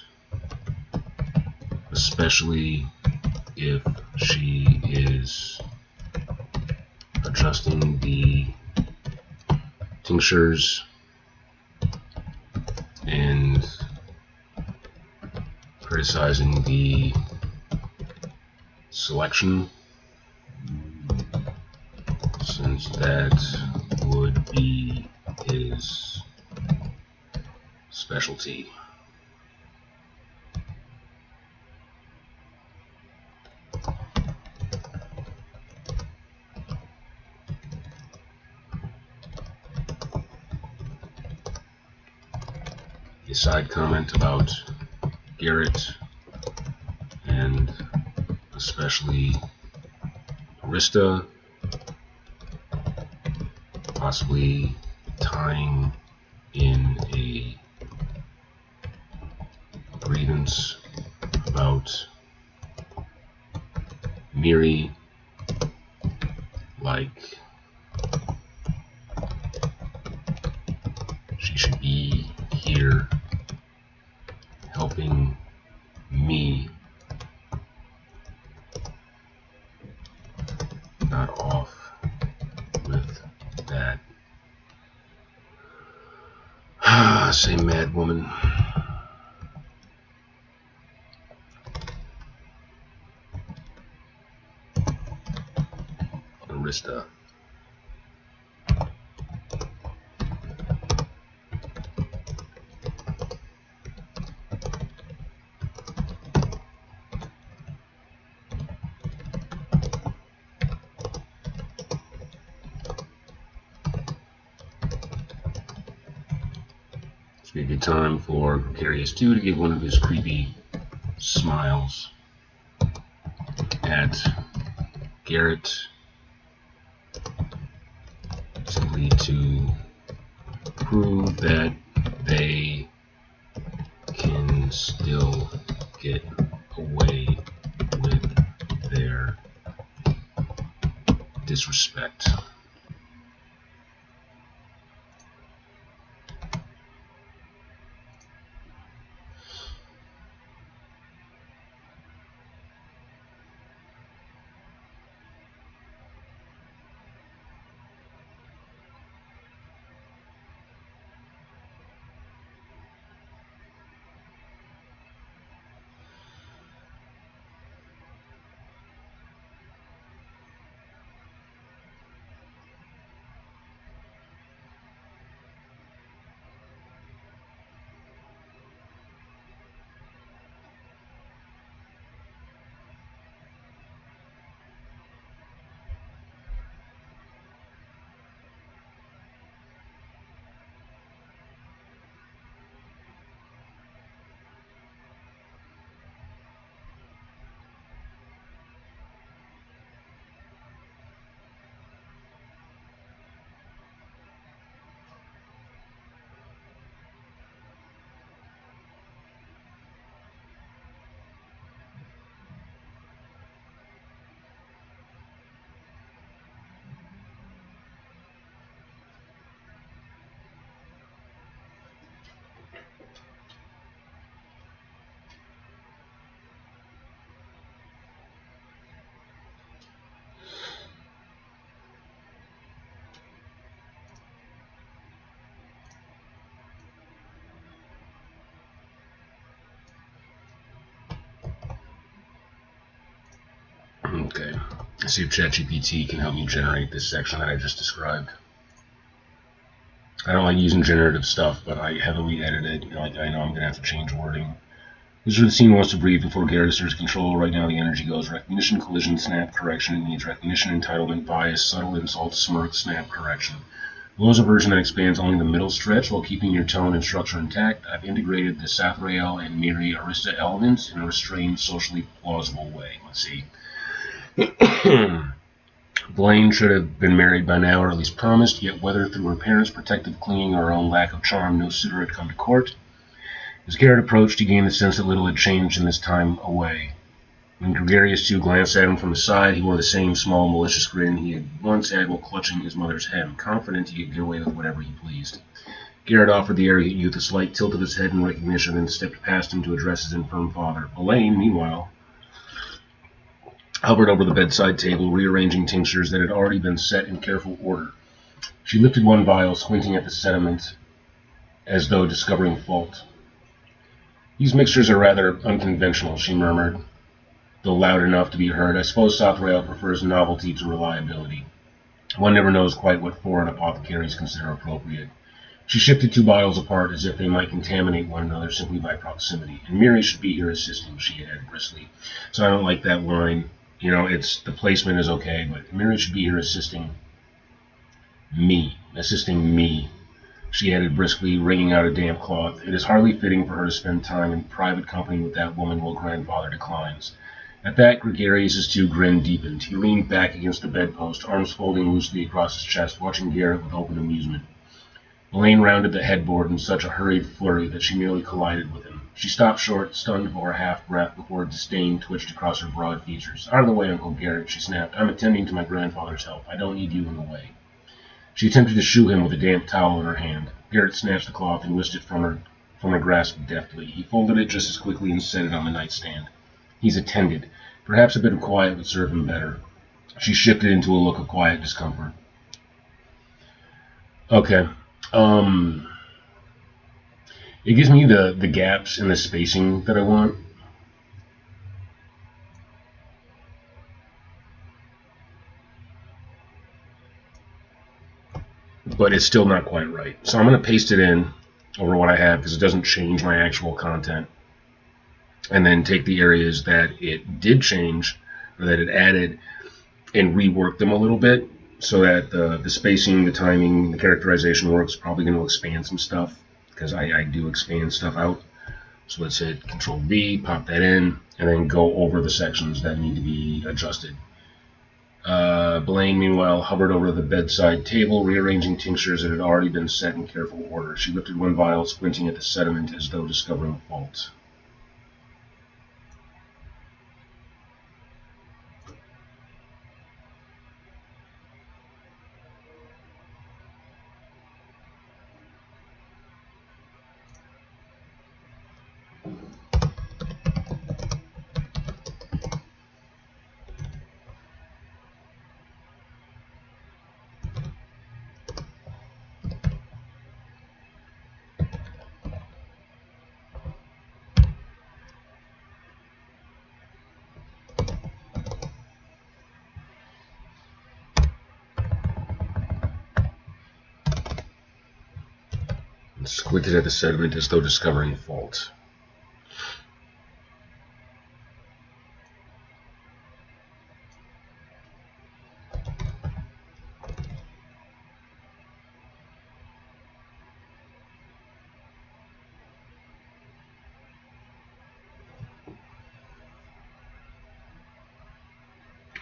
especially if she is adjusting the tinctures and criticizing the selection, since that would be his specialty. A side comment about Garret and especially Arista, possibly tying in a grievance Miri, like she should be here helping me, not off with that. Say mad woman. Arista. It's a good time for Gregarious 2 to give one of his creepy smiles at Garret, simply to prove that they can still get away with their disrespect. Okay, let's see if ChatGPT can help me generate this section that I just described. I don't like using generative stuff, but I heavily edited it. Like, I know I'm going to have to change wording. This is where the scene wants to breathe before Garret asserts control. Right now the energy goes recognition, collision, snap, correction. It needs recognition, entitlement, bias, subtle insult, smirk, snap, correction. Below is a version that expands only the middle stretch while keeping your tone and structure intact. I've integrated the Sathrael and Miri Arista elements in a restrained, socially plausible way. Let's see. Blaine should have been married by now, or at least promised, yet whether through her parents' protective clinging or her own lack of charm, no suitor had come to court. As Garret approached, he gained the sense that little had changed in this time away. When Gregarious 2 glanced at him from the side, he wore the same small, malicious grin he had once had while clutching his mother's hem, confident he could get away with whatever he pleased. Garret offered the arrogant youth a slight tilt of his head in recognition, then stepped past him to address his infirm father. Blaine, meanwhile, hovered over the bedside table, rearranging tinctures that had already been set in careful order. She lifted one vial, squinting at the sediment as though discovering fault. "These mixtures are rather unconventional," she murmured, though loud enough to be heard. "I suppose Sathrael prefers novelty to reliability. One never knows quite what foreign apothecaries consider appropriate." She shifted 2 vials apart as if they might contaminate one another simply by proximity. "And Miri should be here assisting," she added briskly. So I don't like that line. You know, the placement is okay, but Miri should be here assisting me, she added briskly, wringing out a damp cloth. "It is hardly fitting for her to spend time in private company with that woman while grandfather declines." At that, Gregarious' 2 grin deepened. He leaned back against the bedpost, arms folding loosely across his chest, watching Garret with open amusement. Blaine rounded the headboard in such a hurried flurry that she nearly collided with him. She stopped short, stunned for a half-breath, before disdain twitched across her broad features. "Out of the way, Uncle Garret," she snapped. "I'm attending to my grandfather's health. I don't need you in the way." She attempted to shoo him with a damp towel in her hand. Garret snatched the cloth and whisked it from her grasp deftly. He folded it just as quickly and set it on the nightstand. "He's attended. Perhaps a bit of quiet would serve him better." She shifted into a look of quiet discomfort. Okay. It gives me the gaps and the spacing that I want. But it's still not quite right. So I'm going to paste it in over what I have because it doesn't change my actual content. And then take the areas that it did change or that it added and rework them a little bit so that the spacing, the timing, the characterization works. Probably going to expand some stuff because I do expand stuff out. So let's hit Control V, pop that in, and then go over the sections that need to be adjusted. Blaine, meanwhile, hovered over the bedside table, rearranging tinctures that had already been set in careful order. She lifted one vial, squinting at the sediment as though discovering a fault. And squinted at the sediment as though discovering a fault.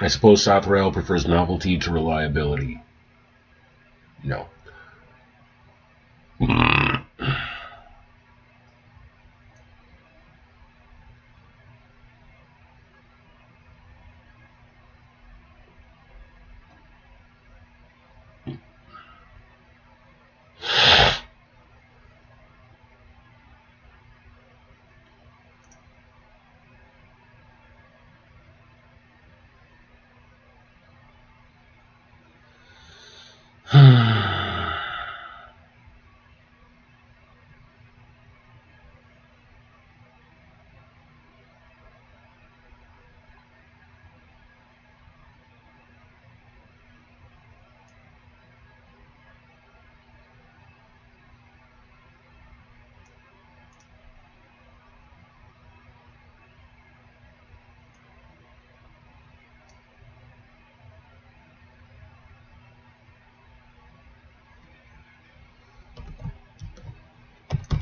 I suppose Sothrael prefers novelty to reliability. No.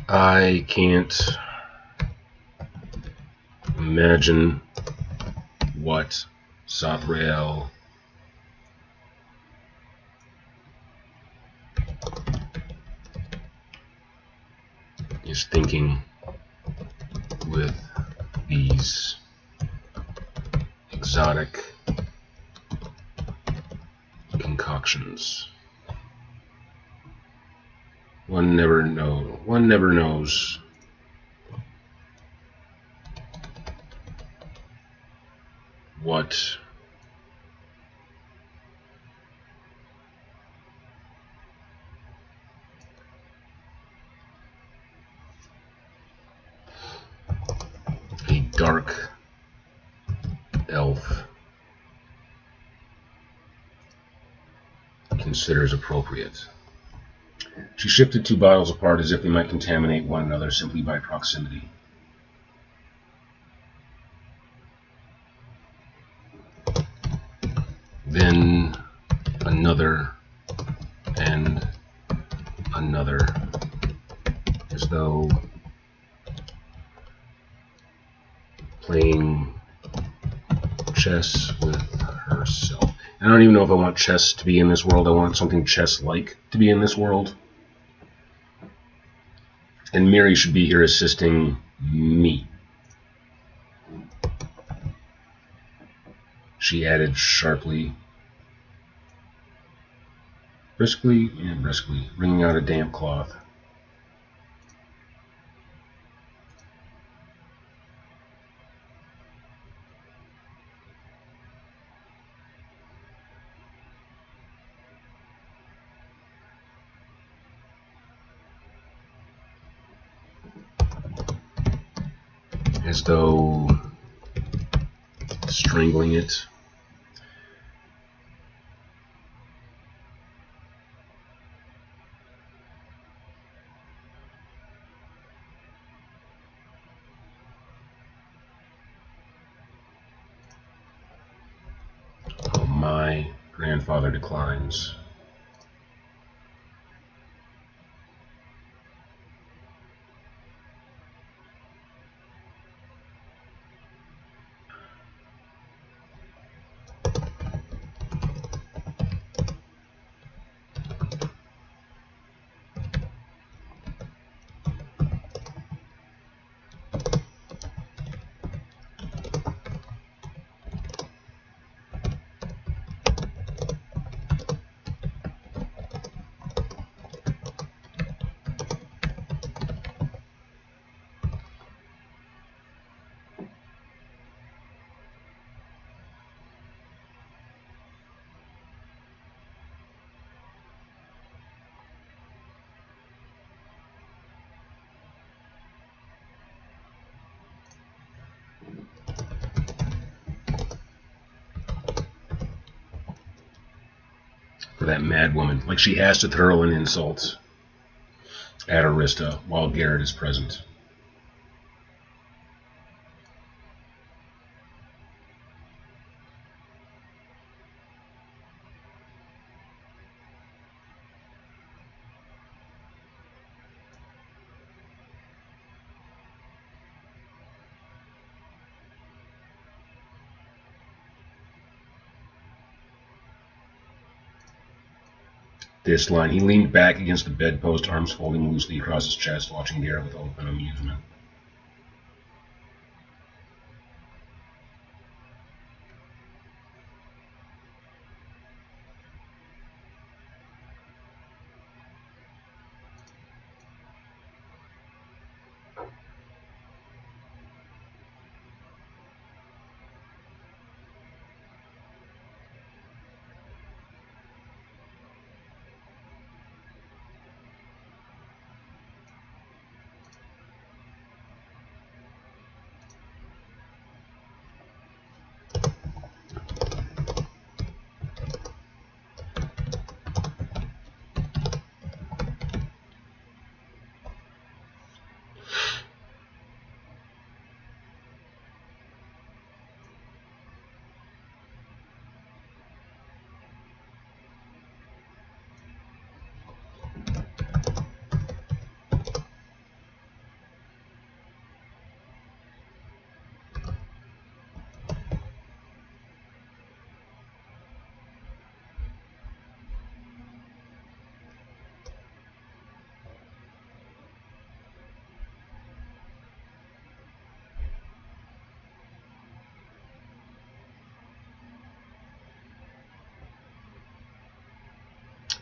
I can't imagine what Sothrael is thinking with these exotic concoctions. One never knows. What a dark elf considers appropriate. She shifted two bottles apart as if they might contaminate one another simply by proximity. Then another and another, as though playing chess with herself. I don't even know if I want chess to be in this world. I want something chess-like to be in this world. And Miri should be here assisting Me, she added sharply, briskly, wringing out a damp cloth. As though strangling it. Oh, my grandfather declines. For that mad woman, like she has to hurl an insult at Arista while Garret is present. This line, he leaned back against the bedpost, arms folding loosely across his chest, watching Garret with open amusement.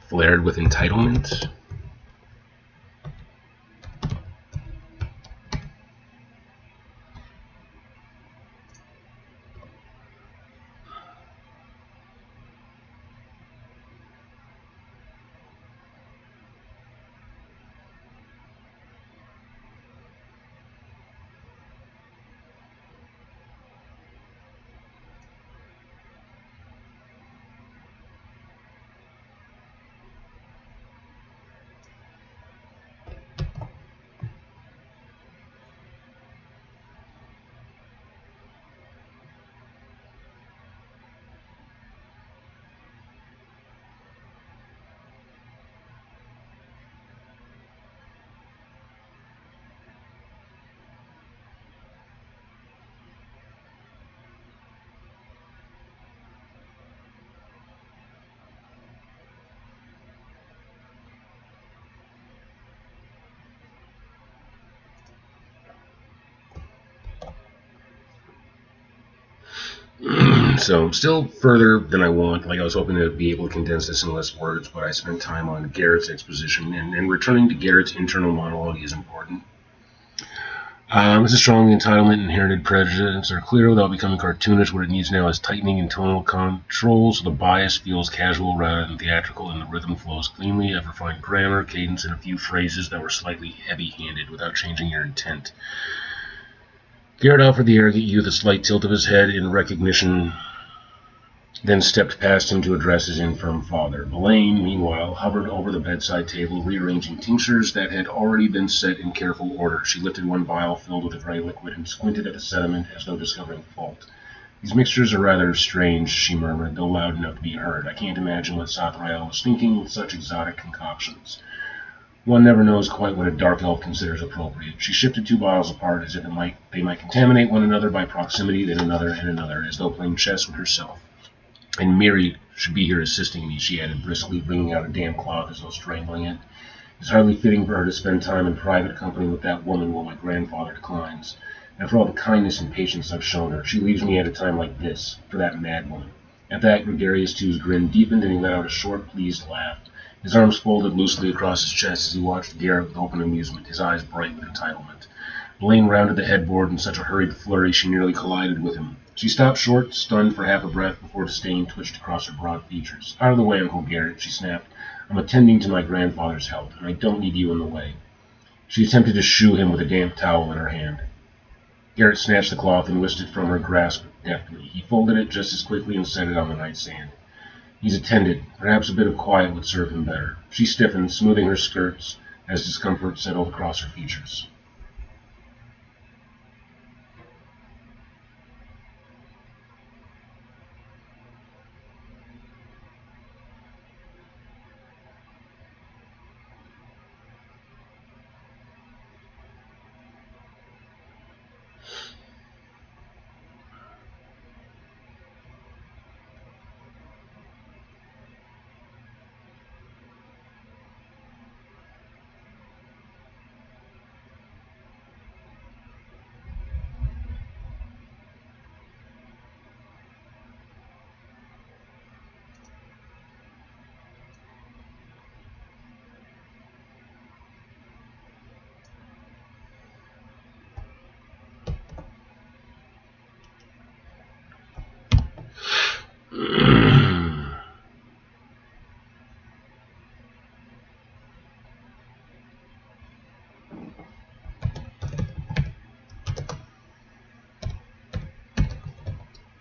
Flared with entitlement. So still further than I want. Like I was hoping to be able to condense this in less words, but I spent time on Garret's exposition, and returning to Garret's internal monologue is important. Mrs. Strong, entitlement and inherited prejudice are clear without becoming cartoonish. What it needs now is tightening and tonal control so the bias feels casual rather than theatrical and the rhythm flows cleanly. I've refined grammar, cadence, and a few phrases that were slightly heavy-handed without changing your intent. Garret offered the arrogant youth a slight tilt of his head in recognition, then stepped past him to address his infirm father. Elaine, meanwhile, hovered over the bedside table, rearranging tinctures that had already been set in careful order. She lifted one vial filled with a dry liquid and squinted at the sediment as though discovering fault. "These mixtures are rather strange," she murmured, though loud enough to be heard. "I can't imagine what Sathrael was thinking with such exotic concoctions. One never knows quite what a dark elf considers appropriate." She shifted two vials apart as if they might contaminate one another by proximity, then another and another, as though playing chess with herself. "And Miri should be here assisting me," she added briskly, bringing out a damp cloth as though strangling it. "It's hardly fitting for her to spend time in private company with that woman while my grandfather declines. After all the kindness and patience I've shown her, she leaves me at a time like this, for that madwoman." At that, Gregarious Two's grin deepened and he let out a short, pleased laugh. His arms folded loosely across his chest as he watched Garret with open amusement, his eyes bright with entitlement. Blaine rounded the headboard in such a hurried flurry she nearly collided with him. She stopped short, stunned for half a breath, before disdain twitched across her broad features. "Out of the way, Uncle Garret," she snapped. "I'm attending to my grandfather's health, and I don't need you in the way." She attempted to shoo him with a damp towel in her hand. Garret snatched the cloth and whisked it from her grasp deftly. He folded it just as quickly and set it on the nightstand. "He's attended. Perhaps a bit of quiet would serve him better." She stiffened, smoothing her skirts as discomfort settled across her features.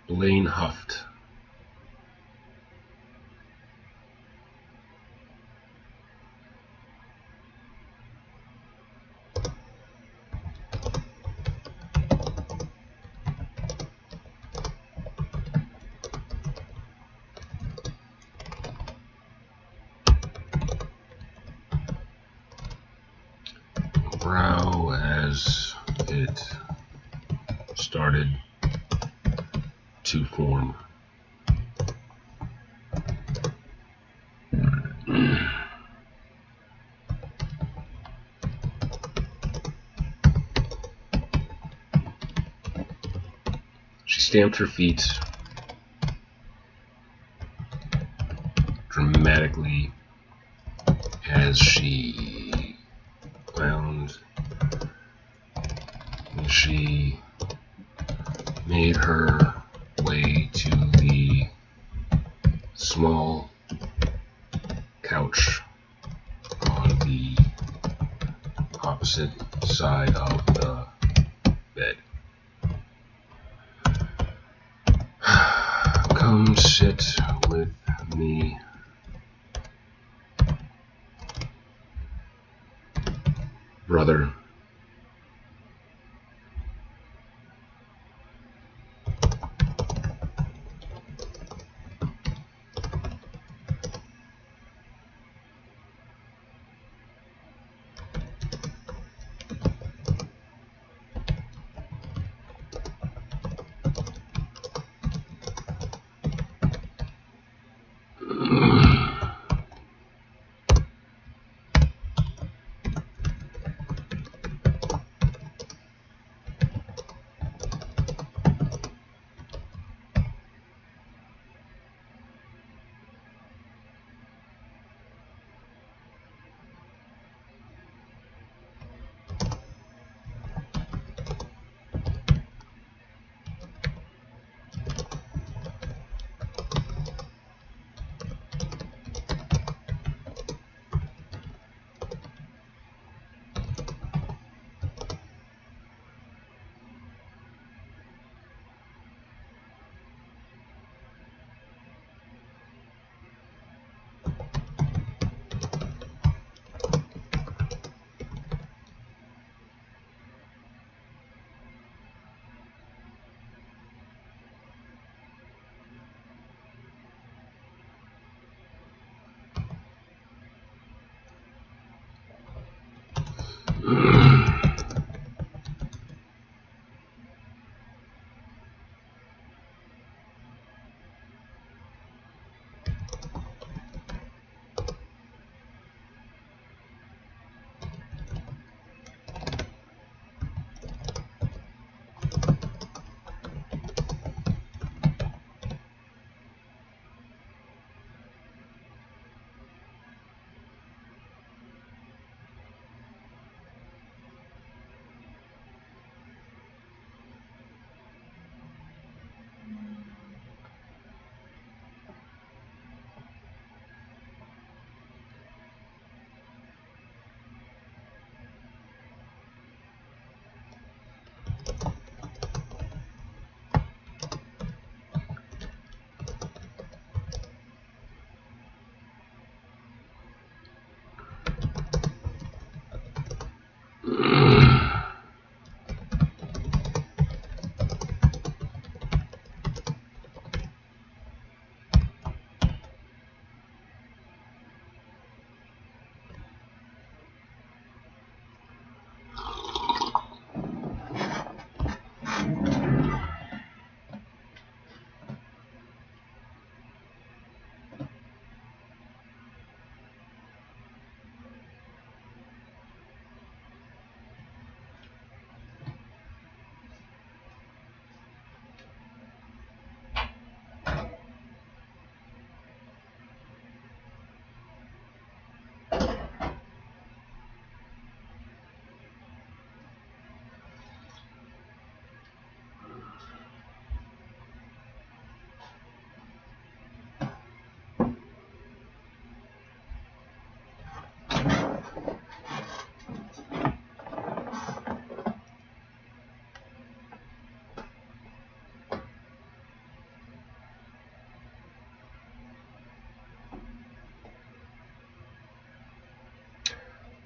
Blaine huffed. Brow as it started to form. She stamped her feet dramatically as she made her way to the small couch on the opposite side of the bed. "Come sit with me, brother."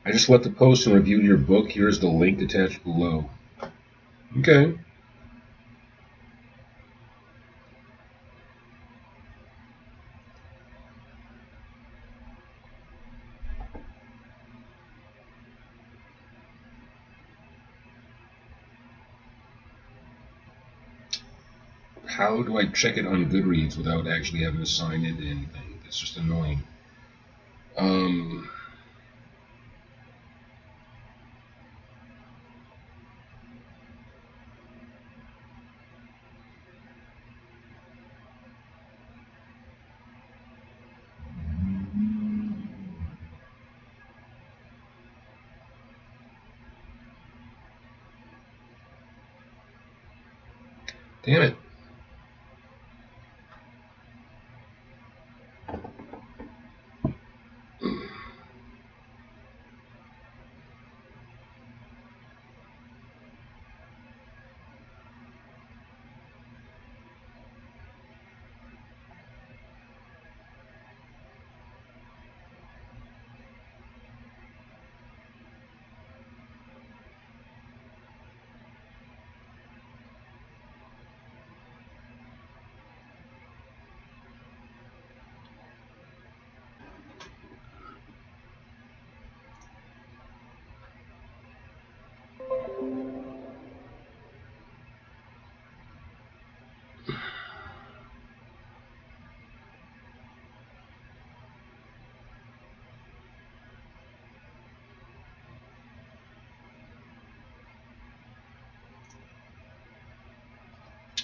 I just left the post and reviewed your book. Here's the link attached below. Okay. How do I check it on Goodreads without actually having to sign into anything? It's just annoying. Um, Damn it.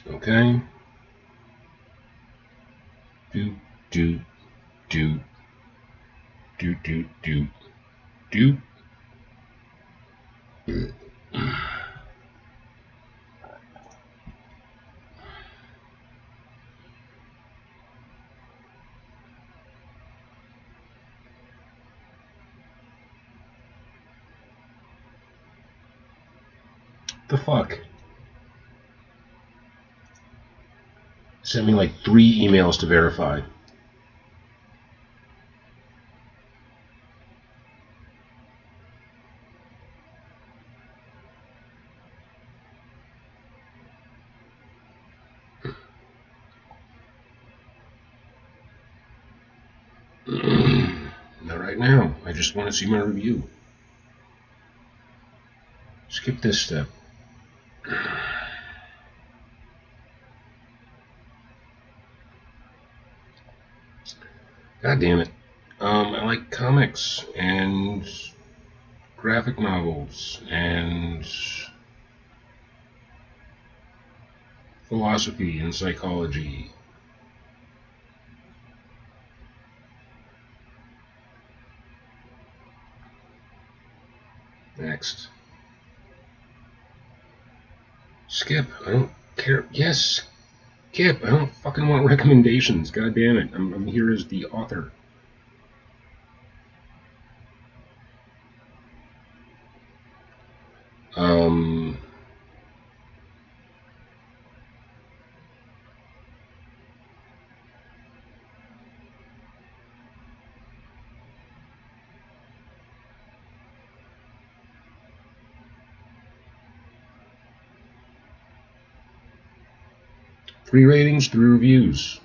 Okay. Do, do, do, do, do, do, do. The fuck? Sent me like 3 emails to verify. Not right now. I just want to see my review. Skip this step. God damn it. I like comics and graphic novels and philosophy and psychology. Next. Skip. I don't care. Yes. Skip. I don't fucking want recommendations. God damn it. I'm here as the author. Um. 3 ratings, 3 reviews.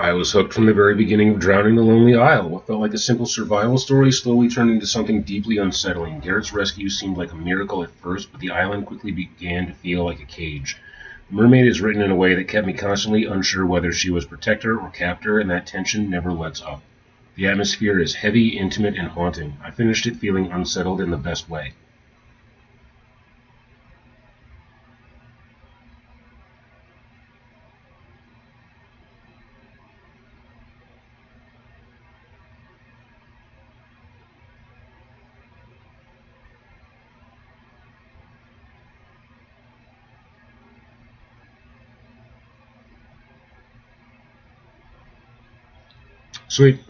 I was hooked from the very beginning of Drowning the Lonely Isle. What felt like a simple survival story slowly turned into something deeply unsettling. Garret's rescue seemed like a miracle at first, but the island quickly began to feel like a cage. The mermaid is written in a way that kept me constantly unsure whether she was protector or captor, and that tension never lets up. The atmosphere is heavy, intimate, and haunting. I finished it feeling unsettled in the best way. Sweet.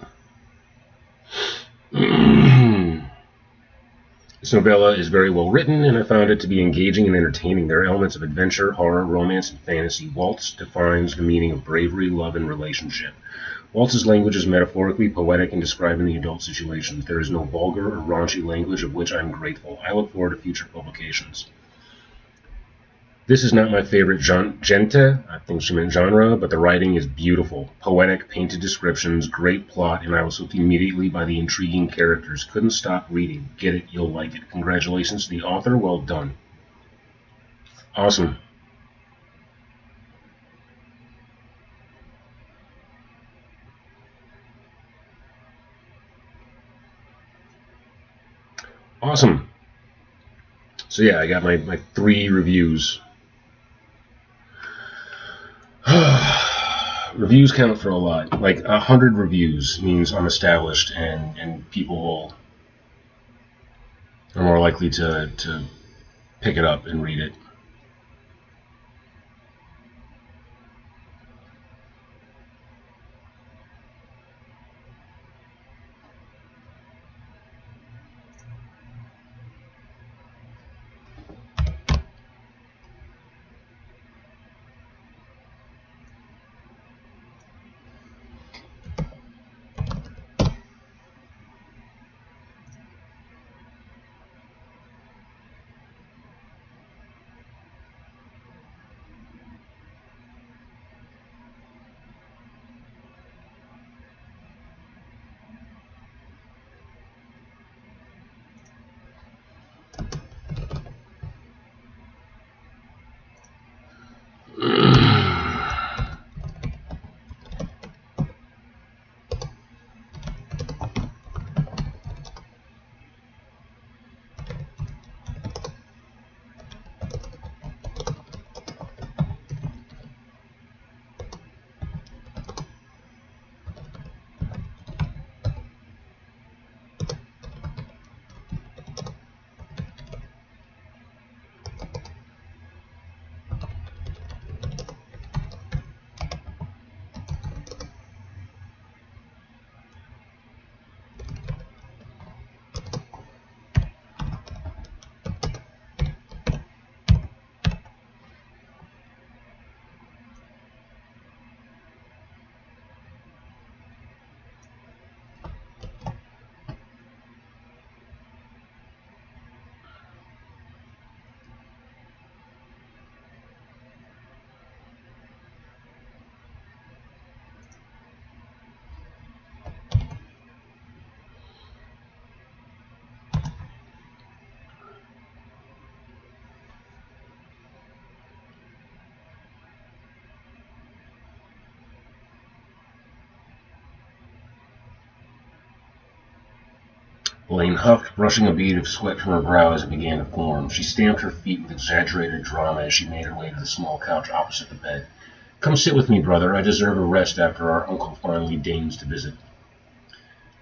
This novella is very well written, and I found it to be engaging and entertaining. There are elements of adventure, horror, romance, and fantasy. Waltz defines the meaning of bravery, love, and relationship. Waltz's language is metaphorically poetic in describing the adult situations. There is no vulgar or raunchy language, of which I am grateful. I look forward to future publications. This is not my favorite gente, I think she meant genre, but the writing is beautiful. Poetic, painted descriptions, great plot, and I was hooked immediately by the intriguing characters. Couldn't stop reading. Get it, you'll like it. Congratulations to the author, well done. Awesome. Awesome. So yeah, I got my 3 reviews. Reviews count for a lot. Like 100 reviews means I'm established, and people are more likely to pick it up and read it. Elaine huffed, brushing a bead of sweat from her brow as it began to form. She stamped her feet with exaggerated drama as she made her way to the small couch opposite the bed. Come sit with me, brother. I deserve a rest after our uncle finally deigns to visit.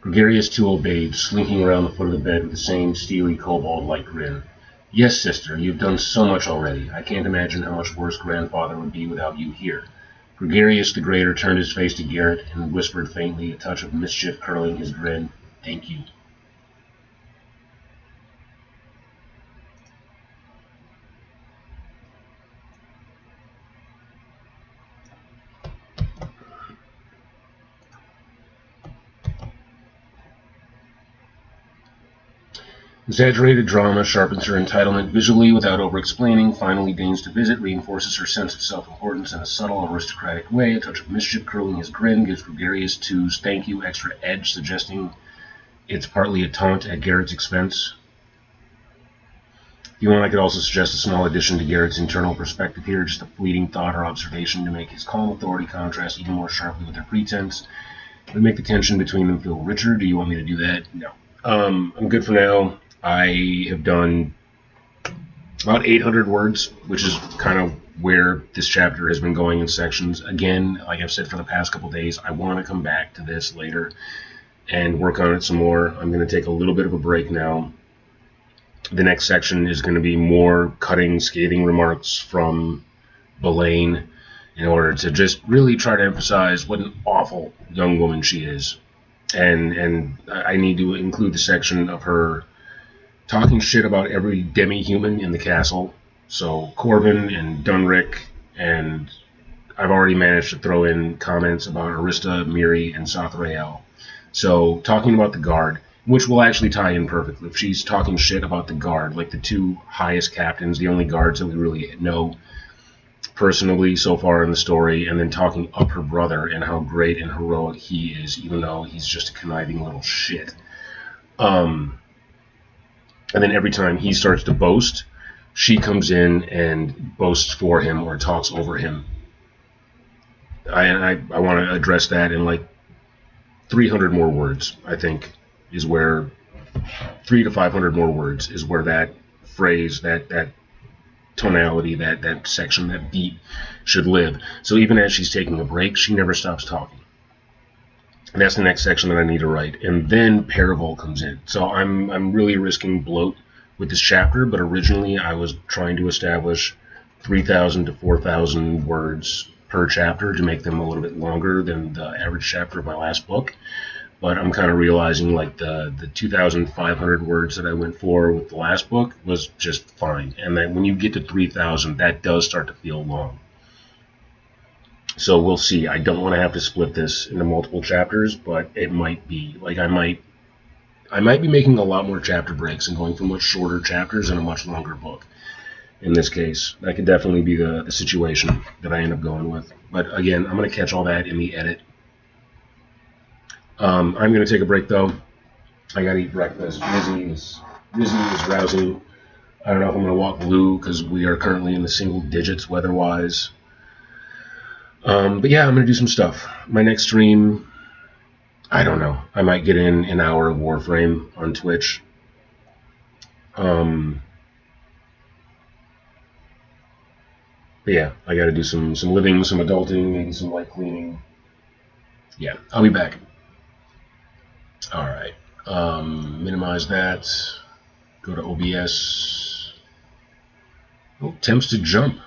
Gregarious too obeyed, slinking around the foot of the bed with the same steely kobold-like grin. Yes, sister, you've done so much already. I can't imagine how much worse grandfather would be without you here. Gregarious the Greater turned his face to Garret and whispered faintly, a touch of mischief curling his grin, Thank you. Exaggerated drama sharpens her entitlement visually without over-explaining, finally deigns to visit, reinforces her sense of self-importance in a subtle, aristocratic way, a touch of mischief curling his grin, gives Gregarious two's thank you extra edge, suggesting it's partly a taunt at Garret's expense. If you want, I could also suggest a small addition to Garret's internal perspective here, just a fleeting thought or observation to make his calm authority contrast even more sharply with their pretense. It would make the tension between them feel richer. Do you want me to do that? No. I'm good for now. I have done about 800 words, which is kind of where this chapter has been going in sections. Again, like I've said for the past couple days, I want to come back to this later and work on it some more. I'm going to take a little bit of a break now. The next section is going to be more cutting, scathing remarks from Belaine in order to just really try to emphasize what an awful young woman she is. And I need to include the section of her talking shit about every demi-human in the castle. So Corvin and Dunrick, and I've already managed to throw in comments about Arista, Miri, and Sothrael. So talking about the guard, which will actually tie in perfectly. If she's talking shit about the guard, like the two highest captains, the only guards that we really know personally so far in the story, and then talking up her brother and how great and heroic he is, even though he's just a conniving little shit. And then every time he starts to boast, she comes in and boasts for him or talks over him. I want to address that in like 300 more words, I think, is where 300 to 500 more words is where that phrase, that tonality, that section, that beat should live. So even as she's taking a break, she never stops talking. And that's the next section that I need to write. And then Parivol comes in. So I'm really risking bloat with this chapter, but originally I was trying to establish 3,000 to 4,000 words per chapter to make them a little bit longer than the average chapter of my last book. But I'm kind of realizing like the 2,500 words that I went for with the last book was just fine. And that when you get to 3,000, that does start to feel long. So we'll see. I don't want to have to split this into multiple chapters, but it might be. Like I might be making a lot more chapter breaks and going for much shorter chapters in a much longer book. In this case, that could definitely be the situation that I end up going with. But again, I'm going to catch all that in the edit. I'm going to take a break though. I got to eat breakfast. Rizzy is rousing. I don't know if I'm going to walk Blue because we are currently in the single digits weather-wise. But yeah, I'm going to do some stuff. My next stream, I don't know. I might get in an hour of Warframe on Twitch. But yeah, I got to do some living, some adulting, maybe some light cleaning. Yeah, I'll be back. All right. Minimize that. Go to OBS. Oh, attempts to jump.